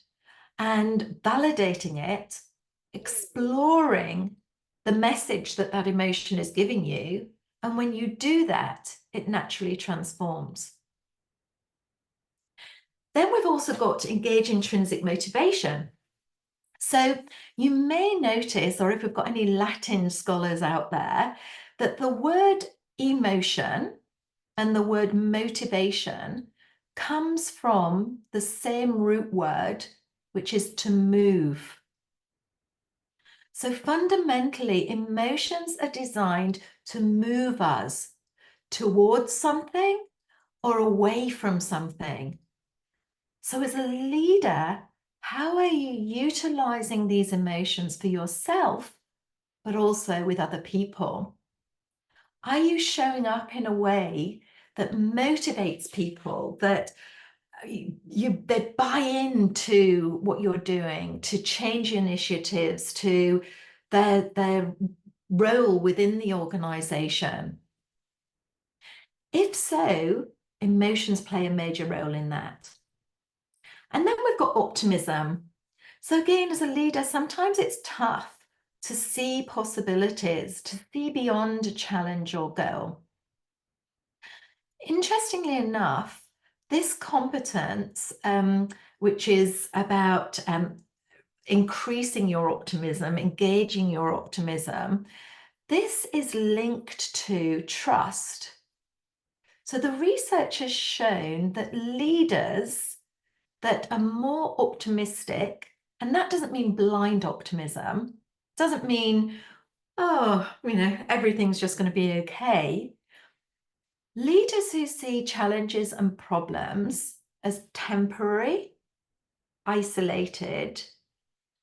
and validating it, exploring the message that that emotion is giving you. And when you do that, it naturally transforms. Then we've also got to engage intrinsic motivation. So you may notice, or if we've got any Latin scholars out there, that the word emotion and the word motivation comes from the same root word, which is to move. So fundamentally, emotions are designed to move us towards something or away from something. So as a leader, how are you utilizing these emotions for yourself, but also with other people? Are you showing up in a way that motivates people, that they buy into what you're doing, to change initiatives, to their role within the organization? If so, emotions play a major role in that. And then we've got optimism. So again, as a leader, sometimes it's tough to see possibilities, to see beyond a challenge or goal. Interestingly enough, this competence, which is about increasing your optimism, engaging your optimism, this is linked to trust. So the research has shown that leaders that are more optimistic, and that doesn't mean blind optimism, doesn't mean, oh, everything's just going to be okay. Leaders who see challenges and problems as temporary, isolated,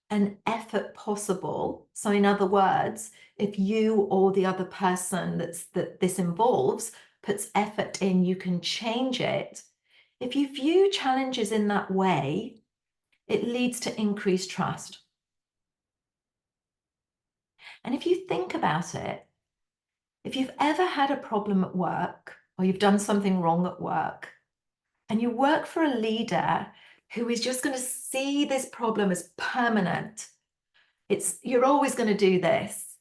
and effort possible. So in other words, if you or the other person that this involves puts effort in, you can change it. If you view challenges in that way, it leads to increased trust. And if you think about it, if you've ever had a problem at work, or you've done something wrong at work, and you work for a leader who is just going to see this problem as permanent, you're always going to do this,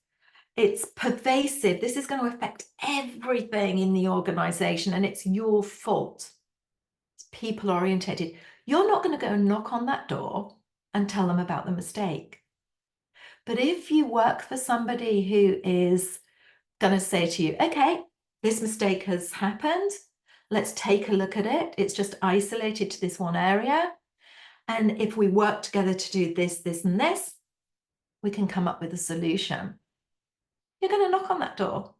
it's pervasive, this is going to affect everything in the organization, and it's your fault. People orientated, you're not going to go and knock on that door and tell them about the mistake. But if you work for somebody who is going to say to you, okay, this mistake has happened, let's take a look at it, it's just isolated to this one area, and if we work together to do this, this, and this, we can come up with a solution. You're going to knock on that door.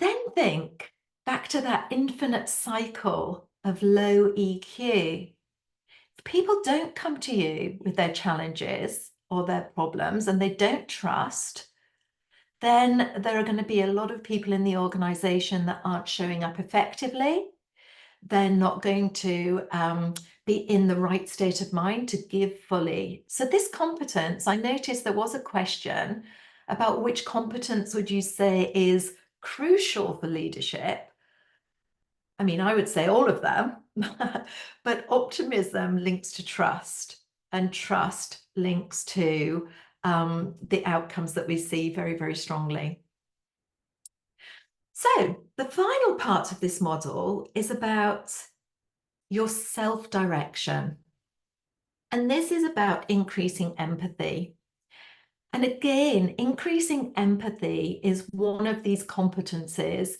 Then think back to that infinite cycle of low EQ. If people don't come to you with their challenges or their problems and they don't trust, then there are going to be a lot of people in the organization that aren't showing up effectively. They're not going to be in the right state of mind to give fully. So this competence, I noticed there was a question about which competence would you say is crucial for leadership. I mean, I would say all of them, but optimism links to trust, and trust links to the outcomes that we see very, very strongly. So the final part of this model is about your self-direction. And this is about increasing empathy. And again, increasing empathy is one of these competencies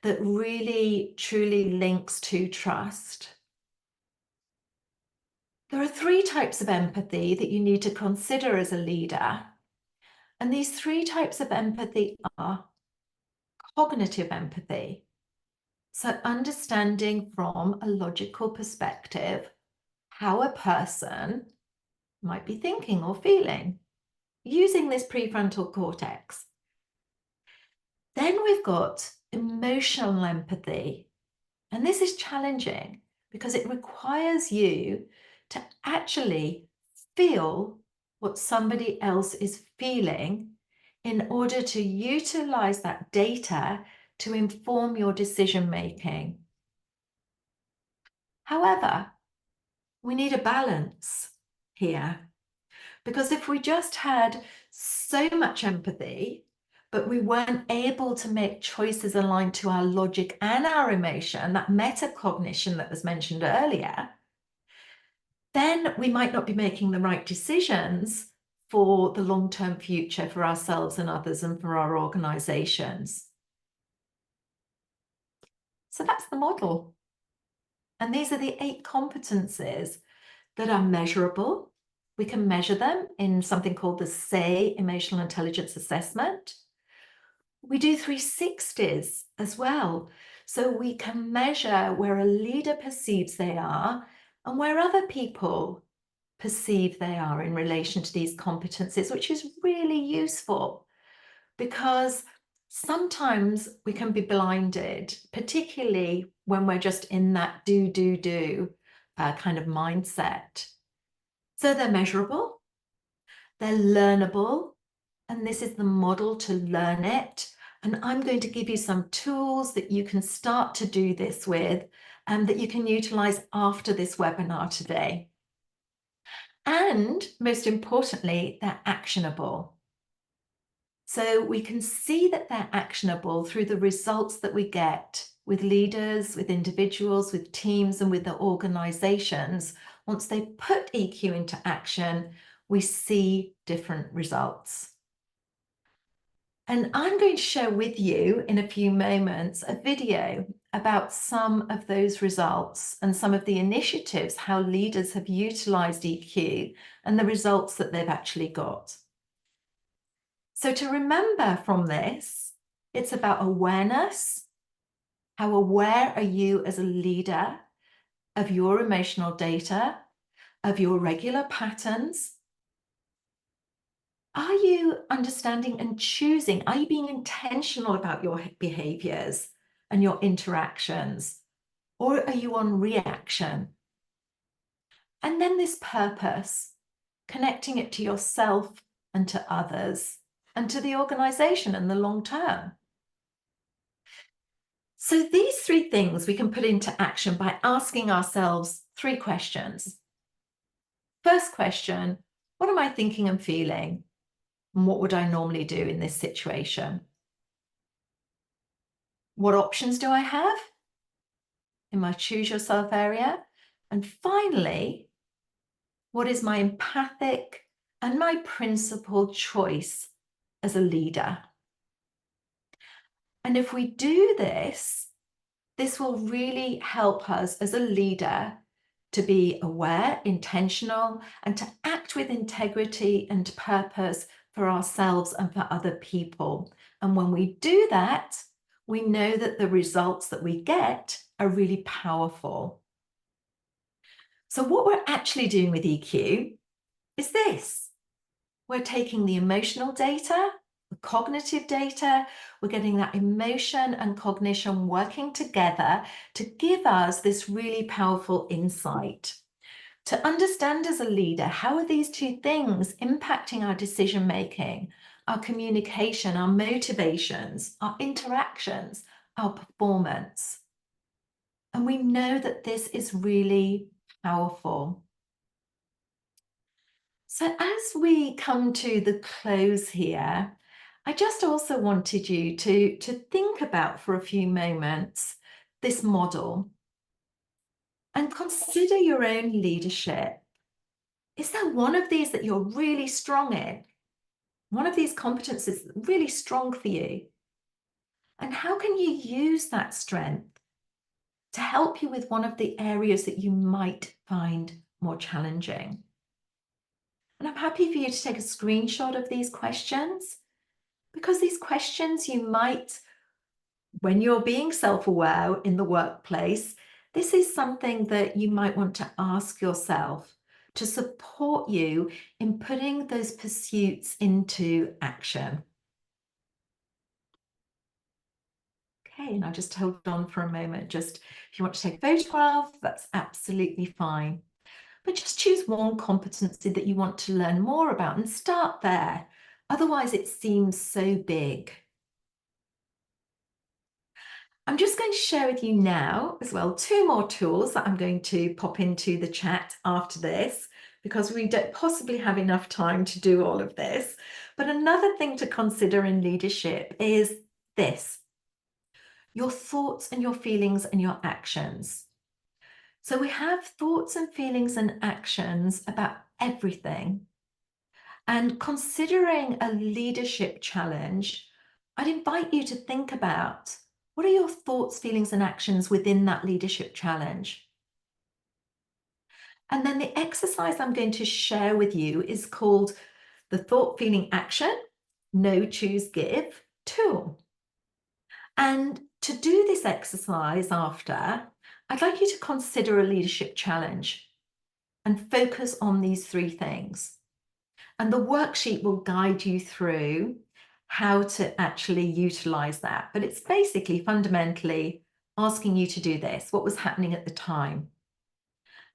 that really, truly links to trust. There are 3 types of empathy that you need to consider as a leader. And these 3 types of empathy are cognitive empathy. So understanding from a logical perspective how a person might be thinking or feeling, using this prefrontal cortex. Then we've got emotional empathy. And this is challenging because it requires you to actually feel what somebody else is feeling in order to utilize that data to inform your decision making. However, we need a balance here, because if we just had so much empathy, but we weren't able to make choices aligned to our logic and our emotion, that metacognition that was mentioned earlier, then we might not be making the right decisions for the long-term future for ourselves and others and for our organizations. So that's the model. And these are the 8 competencies that are measurable. We can measure them in something called the SAY Emotional Intelligence Assessment. We do 360s as well. So we can measure where a leader perceives they are and where other people perceive they are in relation to these competencies, which is really useful because sometimes we can be blinded, particularly when we're just in that do kind of mindset. So they're measurable, they're learnable, and this is the model to learn it. And I'm going to give you some tools that you can start to do this with and that you can utilize after this webinar today. And most importantly, they're actionable. So we can see that they're actionable through the results that we get with leaders, with individuals, with teams, and with the organizations. Once they put EQ into action, we see different results. And I'm going to share with you in a few moments a video about some of those results and some of the initiatives, how leaders have utilized EQ and the results that they've actually got. So to remember from this, it's about awareness. How aware are you as a leader of your emotional data, of your regular patterns? Are you understanding and choosing? Are you being intentional about your behaviors and your interactions? Or are you on reaction? And then this purpose, connecting it to yourself and to others and to the organization in the long term. So these 3 things we can put into action by asking ourselves 3 questions. First question, what am I thinking and feeling? And what would I normally do in this situation? What options do I have in my choose yourself area? And finally, what is my empathic and my principled choice as a leader? And if we do this, this will really help us as a leader to be aware, intentional, and to act with integrity and purpose for ourselves and for other people. And when we do that, we know that the results that we get are really powerful. So what we're actually doing with EQ is this. We're taking the emotional data, the cognitive data, we're getting that emotion and cognition working together to give us this really powerful insight. To understand as a leader, how are these 2 things impacting our decision making, our communication, our motivations, our interactions, our performance? And we know that this is really powerful. So as we come to the close here, I just also wanted you to think about for a few moments this model and And consider your own leadership. Is there one of these that you're really strong in? One of these competencies really strong for you? And how can you use that strength to help you with one of the areas that you might find more challenging? And I'm happy for you to take a screenshot of these questions, because these questions you might, when you're being self-aware in the workplace, this is something that you might want to ask yourself to support you in putting those pursuits into action. Okay, and I'll just hold on for a moment. Just if you want to take a photograph, that's absolutely fine. But just choose one competency that you want to learn more about and start there. Otherwise, it seems so big. I'm just going to share with you now as well 2 more tools that I'm going to pop into the chat after this, because we don't possibly have enough time to do all of this. But another thing to consider in leadership is this: your thoughts and your feelings and your actions. So we have thoughts and feelings and actions about everything. And considering a leadership challenge, I'd invite you to think about, what are your thoughts, feelings, and actions within that leadership challenge? And then the exercise I'm going to share with you is called the Thought, Feeling, Action, Know, Choose, Give tool. And to do this exercise after, I'd like you to consider a leadership challenge and focus on these 3 things. And the worksheet will guide you through how to actually utilize that. But it's basically fundamentally asking you to do this, what was happening at the time.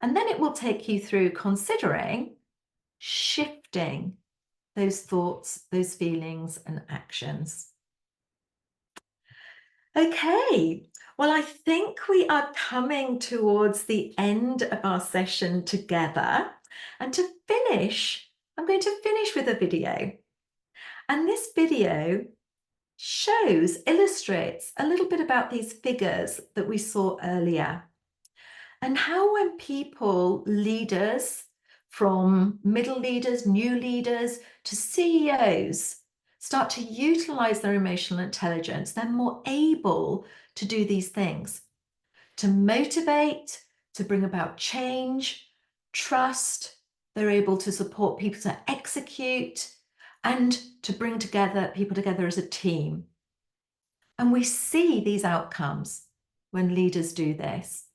And then it will take you through considering shifting those thoughts, those feelings, and actions. Okay, well, I think we are coming towards the end of our session together. And to finish, I'm going to finish with a video. And this video illustrates a little bit about these figures that we saw earlier, and how when people, leaders, from middle leaders, new leaders to CEOs, start to utilize their emotional intelligence, they're more able to do these things, to motivate, to bring about change, trust. They're able to support people to execute and to bring people together as a team. And we see these outcomes when leaders do this.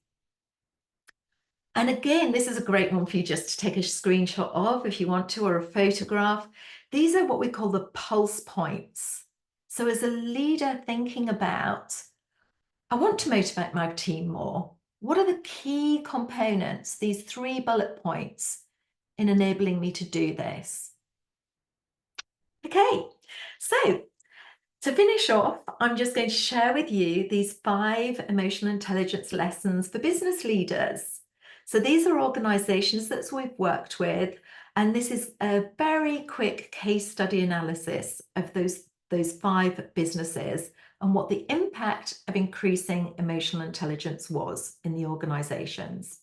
And again, this is a great one for you just to take a screenshot of if you want to, or a photograph. These are what we call the pulse points. So as a leader thinking about, I want to motivate my team more. What are the key components, these 3 bullet points, in enabling me to do this? Okay, so to finish off, I'm just going to share with you these 5 emotional intelligence lessons for business leaders. So these are organizations that we've worked with, and this is a very quick case study analysis of those 5 businesses and what the impact of increasing emotional intelligence was in the organizations.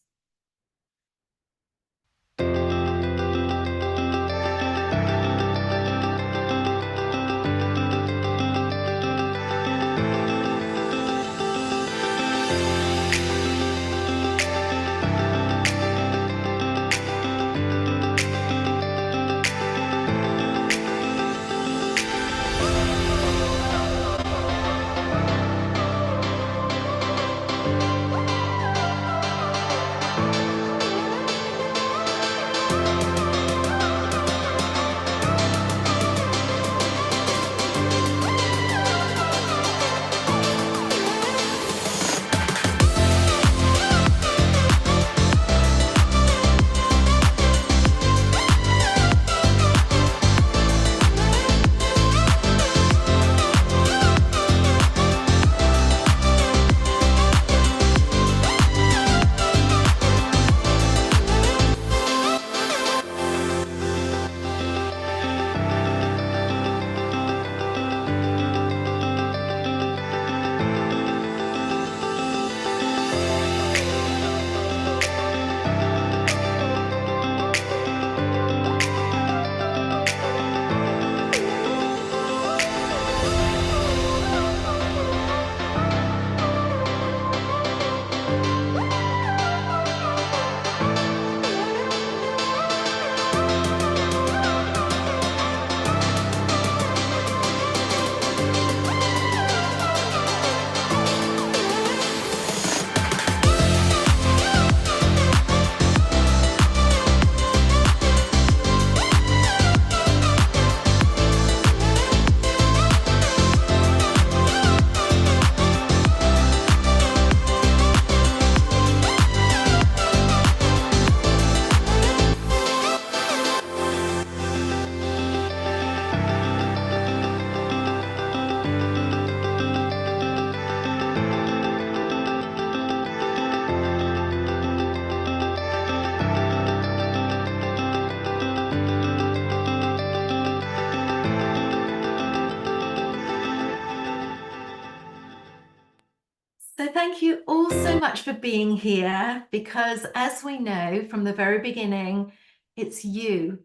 thank you all so much for being here, because as we know from the very beginning, it's you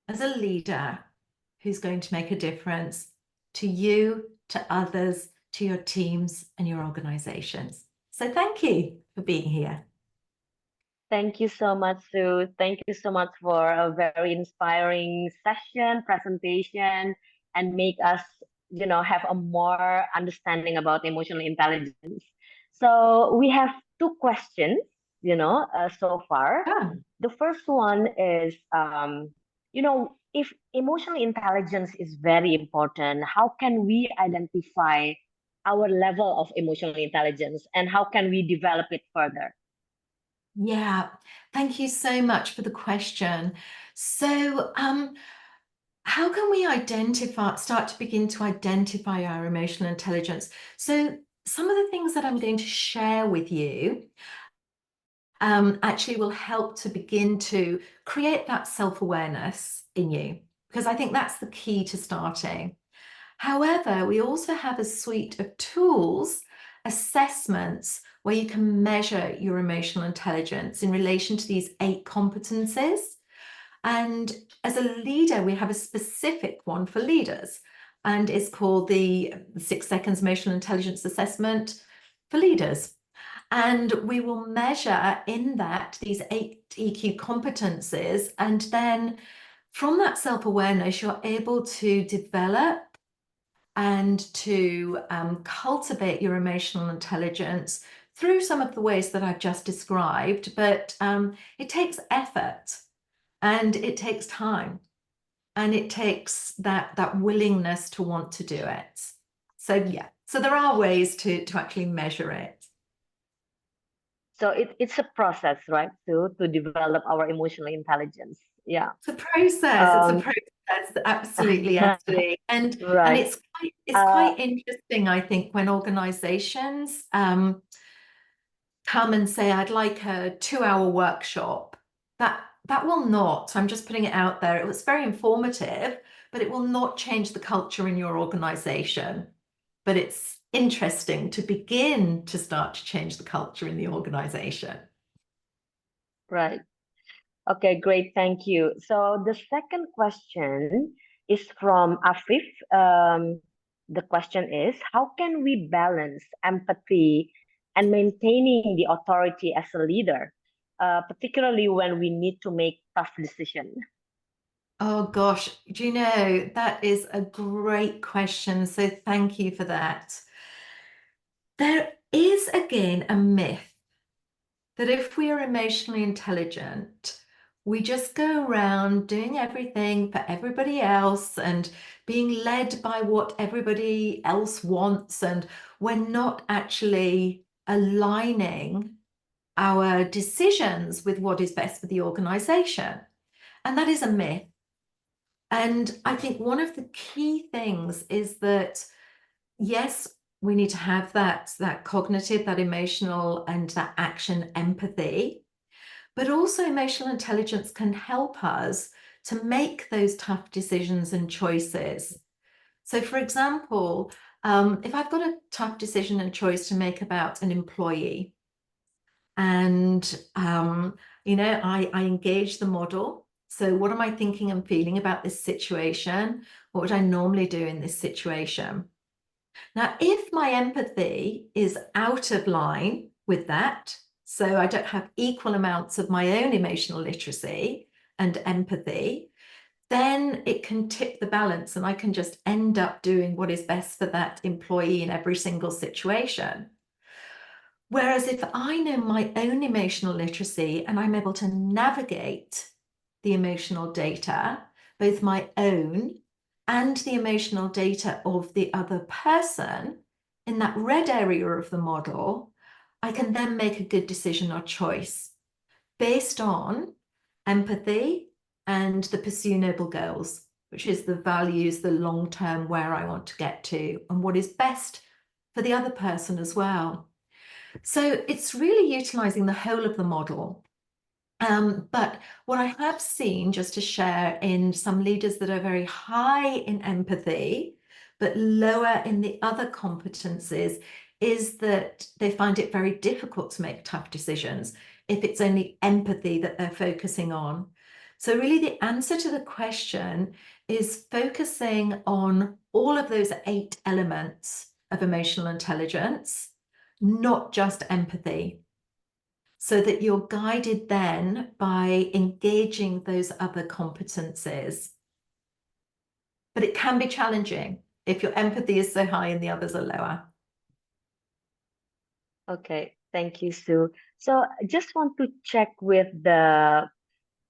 as a leader who's going to make a difference to you, to others, to your teams and your organizations. So thank you for being here. Thank you so much, Sue. Thank you so much for a very inspiring session, presentation, and make us, have a more understanding about emotional intelligence. So we have two questions, so far. Yeah. The first one is, if emotional intelligence is very important, how can we identify our level of emotional intelligence and how can we develop it further? Yeah, thank you so much for the question. So, how can we start to begin to identify our emotional intelligence? So, some of the things that I'm going to share with you actually will help to begin to create that self-awareness in you, because I think that's the key to starting. However, we also have a suite of tools, assessments, where you can measure your emotional intelligence in relation to these 8 competencies. And as a leader, we have a specific one for leaders, and it's called the 6 Seconds Emotional Intelligence Assessment for Leaders. And we will measure in that these 8 EQ competencies, and then from that self-awareness, you're able to develop and to cultivate your emotional intelligence through some of the ways that I've just described. But it takes effort, and it takes time, and it takes that willingness to want to do it. So yeah, so there are ways to actually measure it. So it's a process, right, to develop our emotional intelligence. Yeah. It's a process. It's a process. Absolutely, absolutely. And right. it's quite interesting, I think, when organizations come and say, I'd like a 2-hour workshop. That will not, I'm just putting it out there, it was very informative, but it will not change the culture in your organization. But it's interesting to begin to start to change the culture in the organization. Right. Okay, great. Thank you. So the second question is from Afif. The question is, how can we balance empathy and maintaining the authority as a leader, particularly when we need to make tough decisions? Oh gosh, do you know, that is a great question. So thank you for that. There is, again, a myth that if we are emotionally intelligent, we just go around doing everything for everybody else and being led by what everybody else wants, and we're not actually aligning our decisions with what is best for the organization. And that is a myth. And I think one of the key things is that, yes, we need to have that cognitive, that emotional, and that action empathy, but also emotional intelligence can help us to make those tough decisions and choices. So for example, if I've got a tough decision and choice to make about an employee, and I engage the model. So what am I thinking and feeling about this situation? What would I normally do in this situation? Now, if my empathy is out of line with that, so I don't have equal amounts of my own emotional literacy and empathy, then it can tip the balance and I can just end up doing what is best for that employee in every single situation. Whereas if I know my own emotional literacy and I'm able to navigate the emotional data, both my own and the emotional data of the other person in that red area of the model, I can then make a good decision or choice based on empathy and the pursue noble goals, which is the values, the long term, where I want to get to and what is best for the other person as well. So it's really utilizing the whole of the model. But what I have seen, just to share, in some leaders that are very high in empathy, but lower in the other competencies, is that they find it very difficult to make tough decisions if it's only empathy that they're focusing on. So really the answer to the question is focusing on all of those 8 elements of emotional intelligence, not just empathy, so that you're guided then by engaging those other competencies. But it can be challenging if your empathy is so high and the others are lower. Okay, thank you, Sue. So I just want to check with the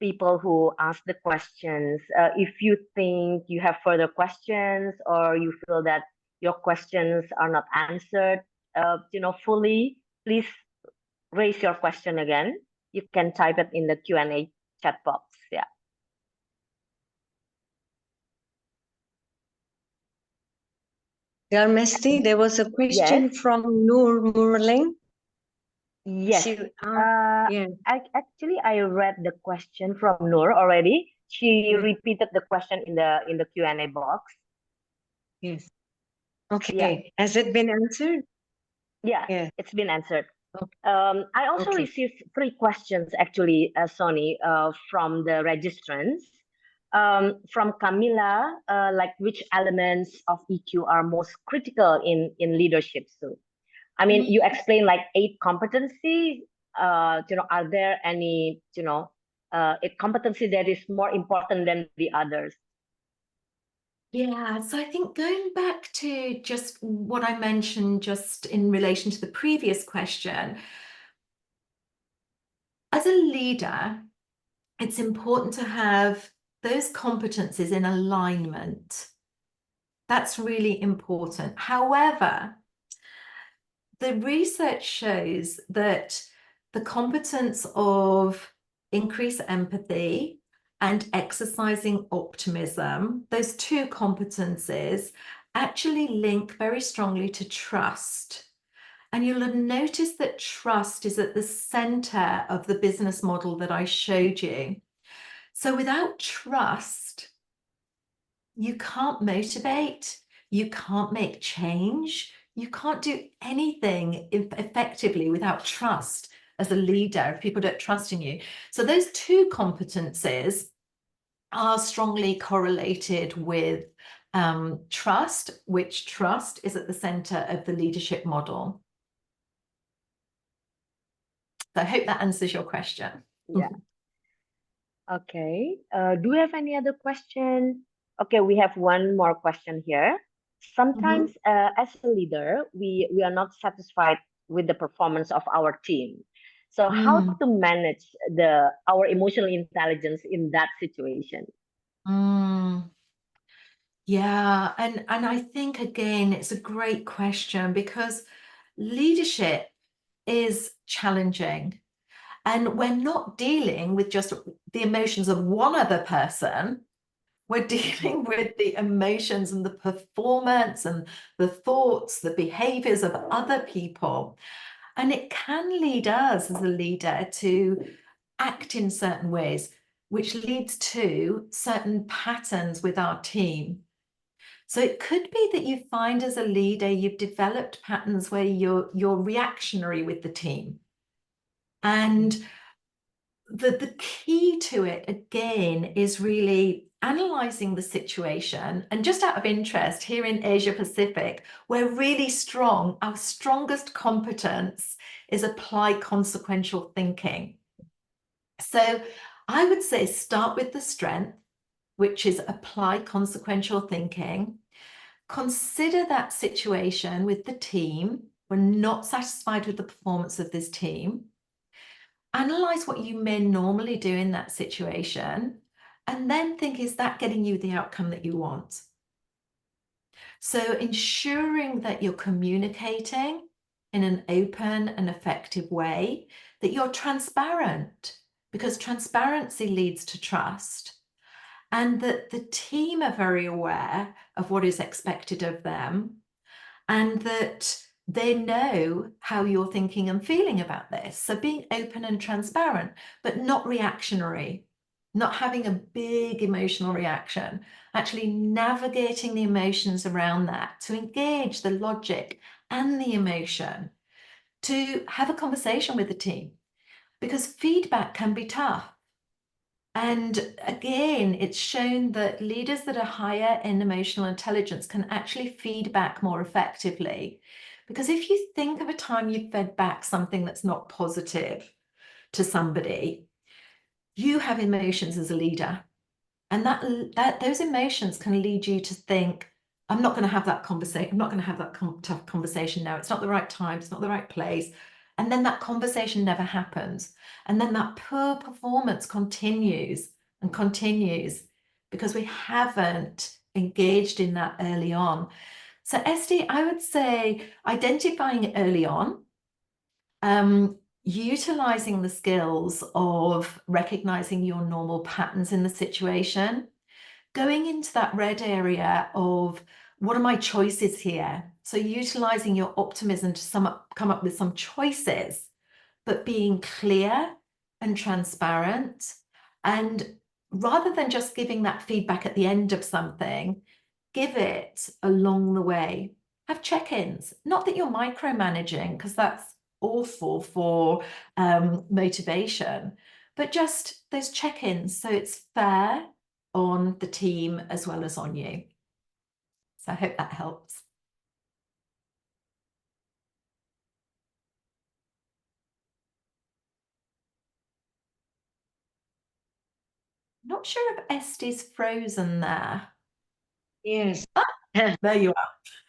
people who ask the questions. If you think you have further questions or you feel that your questions are not answered, fully, please raise your question again. You can type it in the Q&A chat box. Yeah. Garmesti, there was a question from Noor Murling. Yes. Yeah. I read the question from Noor already. She repeated the question in the Q&A box. Yes. Okay. Has it been answered? Yeah, it's been answered. I also received 3 questions actually, Sony, from the registrants. From Camila, like which elements of EQ are most critical in leadership? So, I mean, you explained like 8 competencies. Are there any, a competency that is more important than the others? Yeah, so I think going back to just what I mentioned just in relation to the previous question, as a leader, it's important to have those competencies in alignment. That's really important. However, the research shows that the competence of increased empathy and exercising optimism, those 2 competencies actually link very strongly to trust. And you'll have noticed that trust is at the center of the business model that I showed you. So without trust, you can't motivate, you can't make change, you can't do anything effectively without trust as a leader if people don't trust in you. So those 2 competencies are strongly correlated with trust, which trust is at the center of the leadership model. So I hope that answers your question. Yeah. Okay. Do we have any other question? Okay, we have one more question here. Sometimes as a leader, we are not satisfied with the performance of our team. So how to manage our emotional intelligence in that situation? Yeah, and I think again, it's a great question because leadership is challenging. And we're not dealing with just the emotions of one other person. We're dealing with the emotions and the performance and the thoughts, the behaviors of other people. And it can lead us as a leader to act in certain ways, which leads to certain patterns with our team. So it could be that you find as a leader, you've developed patterns where you're reactionary with the team. And the key to it, again, is really analyzing the situation. And just out of interest, here in Asia Pacific, we're really strong. Our strongest competence is apply consequential thinking. So I would say start with the strength, which is apply consequential thinking. Consider that situation with the team. We're not satisfied with the performance of this team. Analyze what you may normally do in that situation, and then think, is that getting you the outcome that you want? So ensuring that you're communicating in an open and effective way, that you're transparent, because transparency leads to trust, and that the team are very aware of what is expected of them, and that they know how you're thinking and feeling about this. So being open and transparent, but not reactionary, not having a big emotional reaction, actually navigating the emotions around that to engage the logic and the emotion to have a conversation with the team, because feedback can be tough. And again, it's shown that leaders that are higher in emotional intelligence can actually feed back more effectively. Because if you think of a time you fed back something that's not positive to somebody, you have emotions as a leader. And that those emotions can lead you to think, I'm not going to have that conversation. I'm not going to have that tough conversation now. It's not the right time. It's not the right place. And then that conversation never happens. And then that poor performance continues and continues because we haven't engaged in that early on. So Esty, I would say identifying it early on, utilizing the skills of recognizing your normal patterns in the situation, going into that red area of what are my choices here? So utilizing your optimism to come up with some choices, but being clear and transparent. And rather than just giving that feedback at the end of something, give it along the way. Have check-ins. Not that you're micromanaging, because that's awful for motivation, but just those check-ins so it's fair on the team as well as on you. So I hope that helps. Not sure if Esty's frozen there. Yes. There you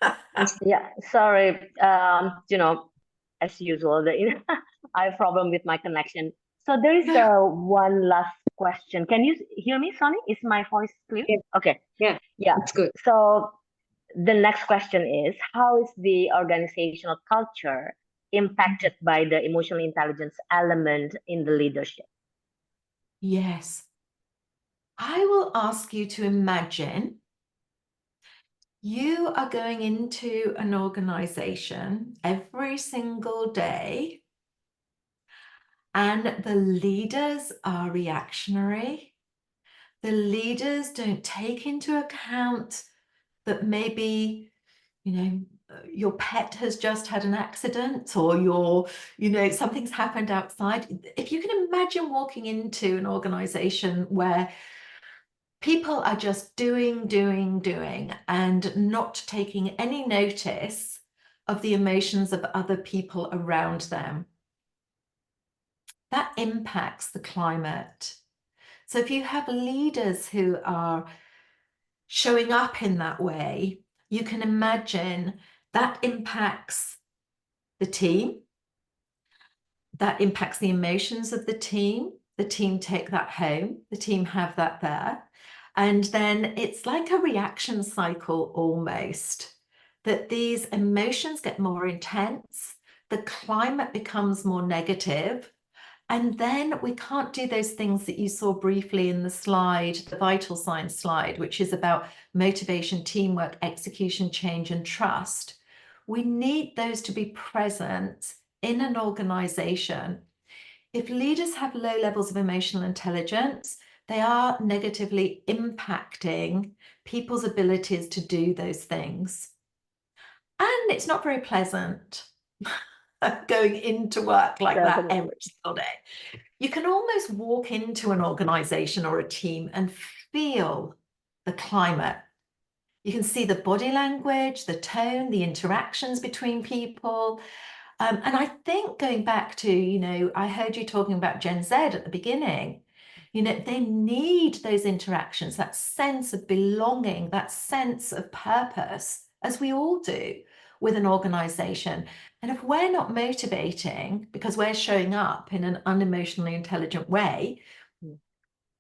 are. Yeah, sorry. As usual, I have problem with my connection. So there is one last question. Can you hear me, Sonny? Is my voice clear? Yeah. Okay. Yeah, that's good. So the next question is, how is the organizational culture impacted by the emotional intelligence element in the leadership? Yes. I will ask you to imagine you are going into an organization every single day and the leaders are reactionary. The leaders don't take into account that maybe, your pet has just had an accident or something's happened outside. If you can imagine walking into an organization where people are just doing, and not taking any notice of the emotions of other people around them, that impacts the climate. So if you have leaders who are showing up in that way, you can imagine that impacts the team, that impacts the emotions of the team take that home, the team have that there. And then it's like a reaction cycle almost, that these emotions get more intense, the climate becomes more negative, and then we can't do those things that you saw briefly in the slide, the vital signs slide, which is about motivation, teamwork, execution, change, and trust. We need those to be present in an organization. If leaders have low levels of emotional intelligence, they are negatively impacting people's abilities to do those things. And it's not very pleasant going into work like that every single day. You can almost walk into an organization or a team and feel the climate. You can see the body language, the tone, the interactions between people. And I think going back to, I heard you talking about Gen Z at the beginning, they need those interactions, that sense of belonging, that sense of purpose, as we all do with an organization. And if we're not motivating because we're showing up in an unemotionally intelligent way,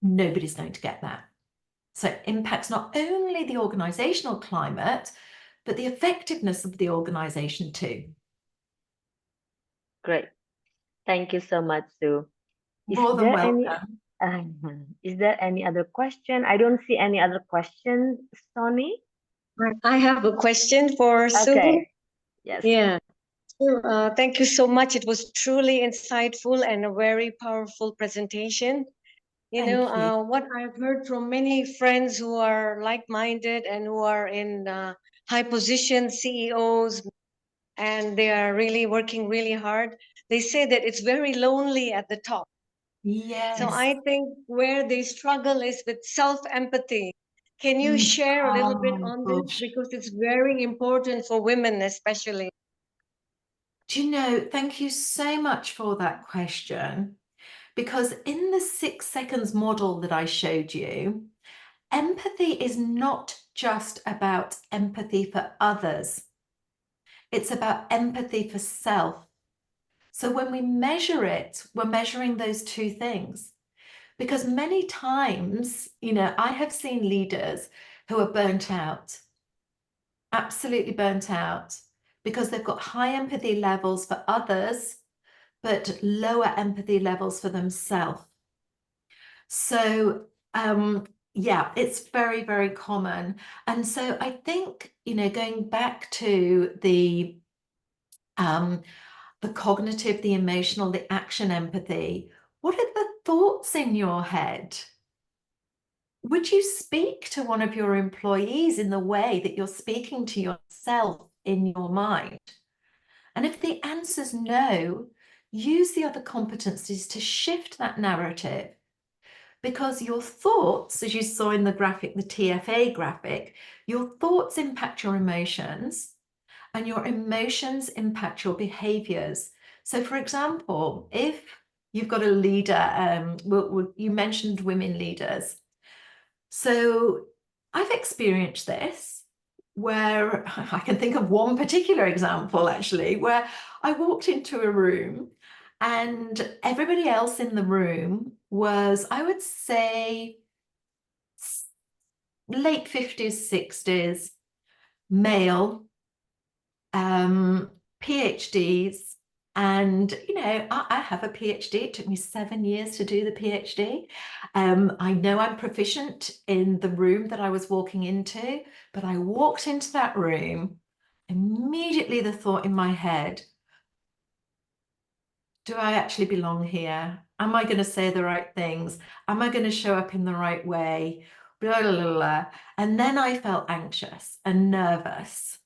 nobody's going to get that. So it impacts not only the organizational climate, but the effectiveness of the organization too. Great. Thank you so much, Sue. More than welcome. Is there any other question? I don't see any other questions, Sonny. I have a question for Sue. Okay. Yes. Yeah. Thank you so much. It was truly insightful and a very powerful presentation. What I've heard from many friends who are like-minded and who are in high positions, CEOs, and they are really working really hard. They say that it's very lonely at the top. Yes. So I think where they struggle is with self-empathy. Can you share a little bit on this? Because it's very important for women especially. Do you know, thank you so much for that question. Because in the 6 seconds model that I showed you, empathy is not just about empathy for others. It's about empathy for self. So when we measure it, we're measuring those two things. Because many times, you know, I have seen leaders who are burnt out, absolutely burnt out, because they've got high empathy levels for others, but lower empathy levels for themselves. So, yeah, it's very, very common. And so I think, you know, going back to the cognitive, the emotional, the action empathy, what are the thoughts in your head? Would you speak to one of your employees in the way that you're speaking to yourself in your mind? And if the answer's no, use the other competencies to shift that narrative. Because your thoughts, as you saw in the graphic, the TFA graphic, your thoughts impact your emotions, and your emotions impact your behaviors. So for example, if you've got a leader, you mentioned women leaders. So I've experienced this where I can think of one particular example actually, where I walked into a room and everybody else in the room was, I would say, late 50s, 60s, male, PhDs. And, you know, I have a PhD. It took me 7 years to do the PhD. I know I'm proficient in the room that I was walking into, but I walked into that room, immediately the thought in my head, do I actually belong here? Am I going to say the right things? Am I going to show up in the right way? Blah, blah, blah, blah. And then I felt anxious and nervous.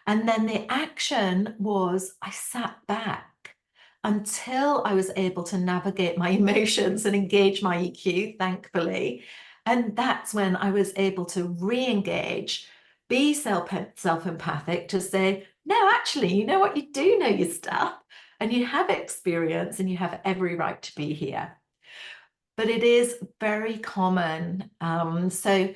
And then the action was I sat back until I was able to navigate my emotions and engage my EQ, thankfully. And that's when I was able to re-engage, be self-empathic, to say, no, actually, you know what? You do know your stuff and you have experience and you have every right to be here. But it is very common. So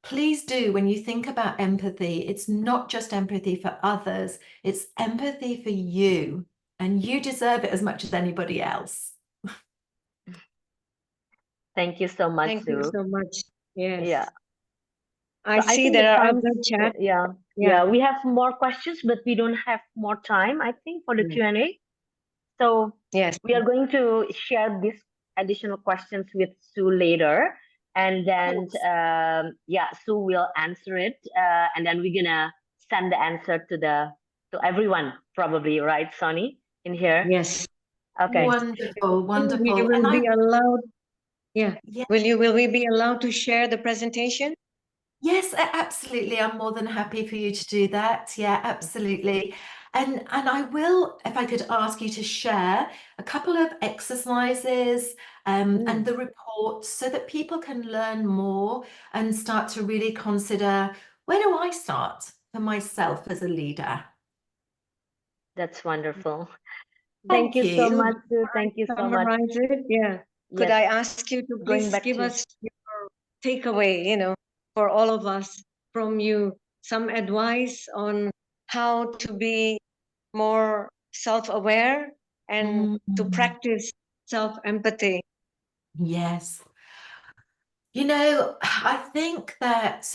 please do, when you think about empathy, it's not just empathy for others, it's empathy for you, and you deserve it as much as anybody else. Thank you so much, Thank Sue. you so much. Yes. Yeah. I So see think there it are comes, other chat. yeah, we have more questions, but we don't have more time, I think, for the Q&A. So yes, we are going to share these additional questions with Sue later. And then, yeah, Sue will answer it. And then we're gonna send the answer to everyone, probably, right, Sonny, in here? Yes. Okay. Wonderful, wonderful. We will be allowed. Yeah. Yeah. Will we be allowed to share the presentation? Yes, absolutely. I'm more than happy for you to do that. Yeah, absolutely. And I will, if I could ask you to share a couple of exercises and the report so that people can learn more and start to really consider, where do I start for myself as a leader? That's wonderful. Thank you so you. much, Sue. Thank you so much. Summarize it. Yeah. Could Yes. I ask you to Going please back give to- us your takeaway, you know, for all of us from you, some advice on how to be more self-aware and to practice self-empathy? Yes. You know, I think that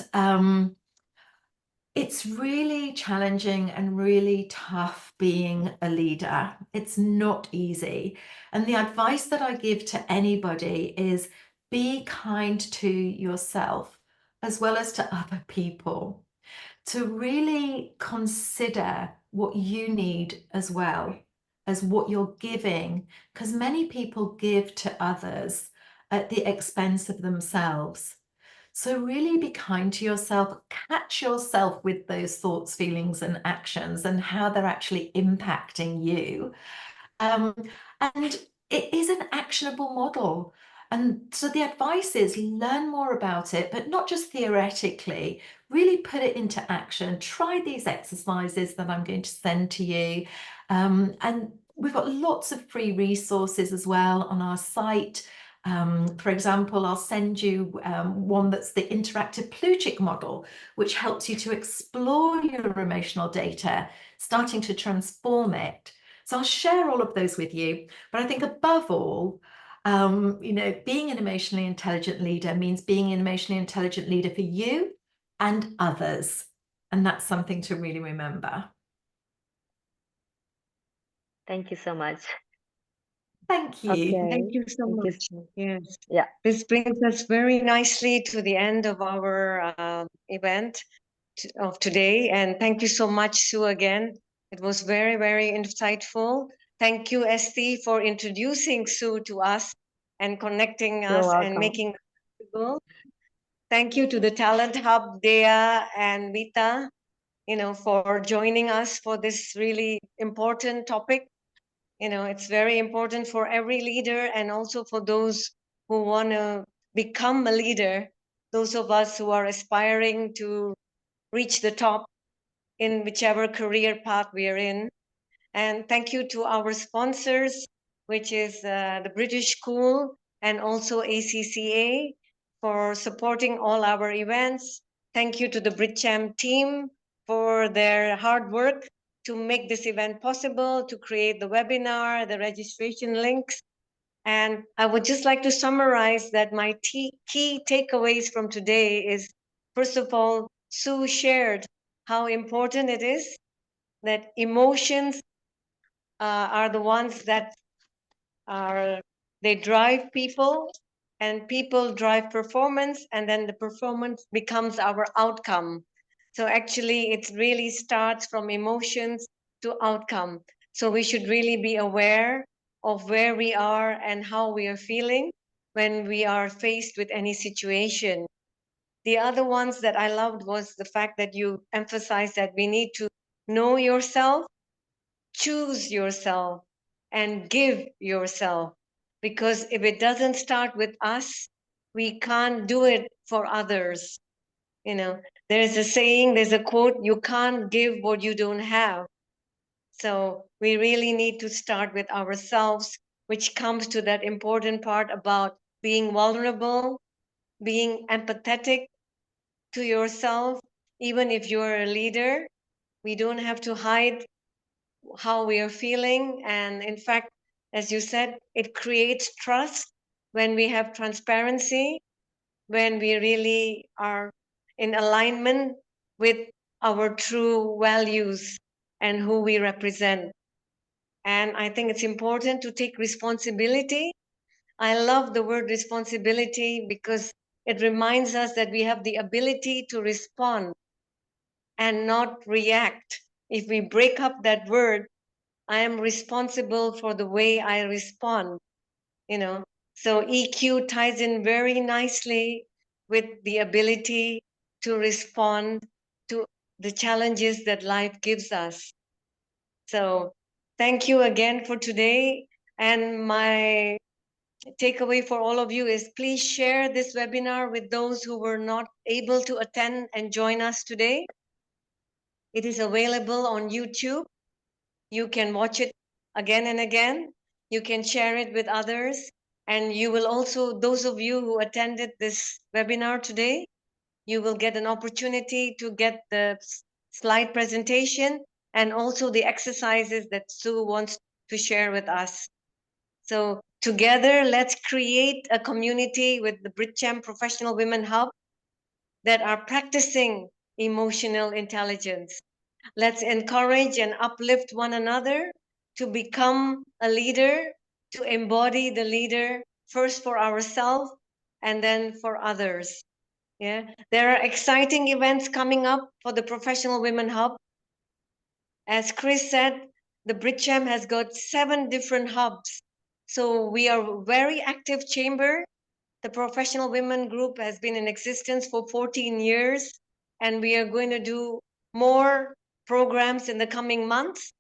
it's really challenging and really tough being a leader. It's not easy. And the advice that I give to anybody is be kind to yourself as well as to other people, to really consider what you need as well as what you're giving, because many people give to others at the expense of themselves. So really be kind to yourself, catch yourself with those thoughts, feelings, and actions and how they're actually impacting you. And it is an actionable model. And so the advice is learn more about it, but not just theoretically, really put it into action. Try these exercises that I'm going to send to you. And we've got lots of free resources as well on our site. For example, I'll send you one that's the interactive Plutchik model, which helps you to explore your emotional data, starting to transform it. So I'll share all of those with you. But I think above all, being an emotionally intelligent leader means being an emotionally intelligent leader for you and others. And that's something to really remember. Thank you so much. Thank you. Okay. Thank you so Thank you. much. Yes. Yeah. This brings us very nicely to the end of our event of today. And thank you so much, Sue, again. It was very, very insightful. Thank you, Esti, for introducing Sue to us and connecting You're us and welcome. making it possible. Thank you to the Talent Hub, Dea and Vita, for joining us for this really important topic. It's very important for every leader and also for those who want to become a leader, those of us who are aspiring to reach the top in whichever career path we are in. And thank you to our sponsors, which is the British School and also ACCA for supporting all our events. Thank you to the BritCham's team for their hard work to make this event possible, to create the webinar, the registration links. And I would just like to summarize that my key takeaways from today is, first of all, Sue shared how important it is that emotions are the ones that they drive people, and people drive performance, and then the performance becomes our outcome. So actually it really starts from emotions to outcome. So we should really be aware of where we are and how we are feeling when we are faced with any situation. The other ones that I loved was the fact that you emphasized that we need to know yourself, choose yourself, and give yourself. Because if it doesn't start with us, we can't do it for others. There's a saying, there's a quote, you can't give what you don't have. So we really need to start with ourselves, which comes to that important part about being vulnerable, being empathetic to yourself. Even if you're a leader, we don't have to hide how we are feeling. And in fact, as you said, it creates trust when we have transparency, when we really are in alignment with our true values and who we represent. And I think it's important to take responsibility. I love the word responsibility because it reminds us that we have the ability to respond and not react. If we break up that word, I am responsible for the way I respond, So EQ ties in very nicely with the ability to respond to the challenges that life gives us. So thank you again for today. And my takeaway for all of you is please share this webinar with those who were not able to attend and join us today. It is available on YouTube. You can watch it again and again. You can share it with others. And you will also, those of you who attended this webinar today, you will get an opportunity to get the slide presentation and also the exercises that Sue wants to share with us. So together, let's create a community with the BritCham's Professional Women Hub that are practicing emotional intelligence. Let's encourage and uplift one another to become a leader, to embody the leader first for ourselves and then for others. Yeah, there are exciting events coming up for the Professional Women Hub. As Chris said, the BritCham's has got 7 different hubs. So we are a very active chamber The Professional Women Group has been in existence for 14 years, and we are going to do more programs in the coming months.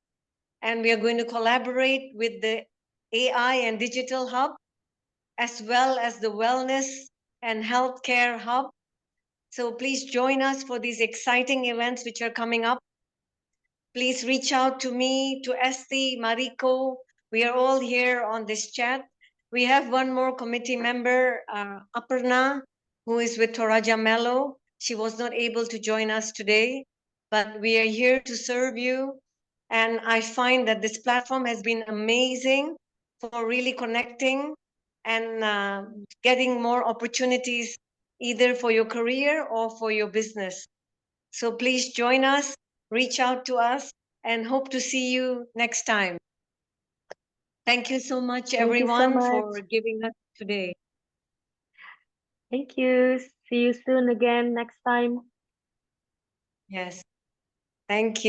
And we are going to collaborate with the AI and Digital Hub, as well as the Wellness and Healthcare Hub. So please join us for these exciting events which are coming up. Please reach out to me, to Esti, Mariko. We are all here on this chat. We have one more committee member, Aparna, who is with Toraja Mello. She was not able to join us today, but we are here to serve you. And I find that this platform has been amazing for really connecting and getting more opportunities, either for your career or for your business. So please join us, reach out to us, and hope to see you next time. Thank you so much, Thank you so everyone, much. for giving us today. Thank you. See you soon again next time. Yes. Thank you.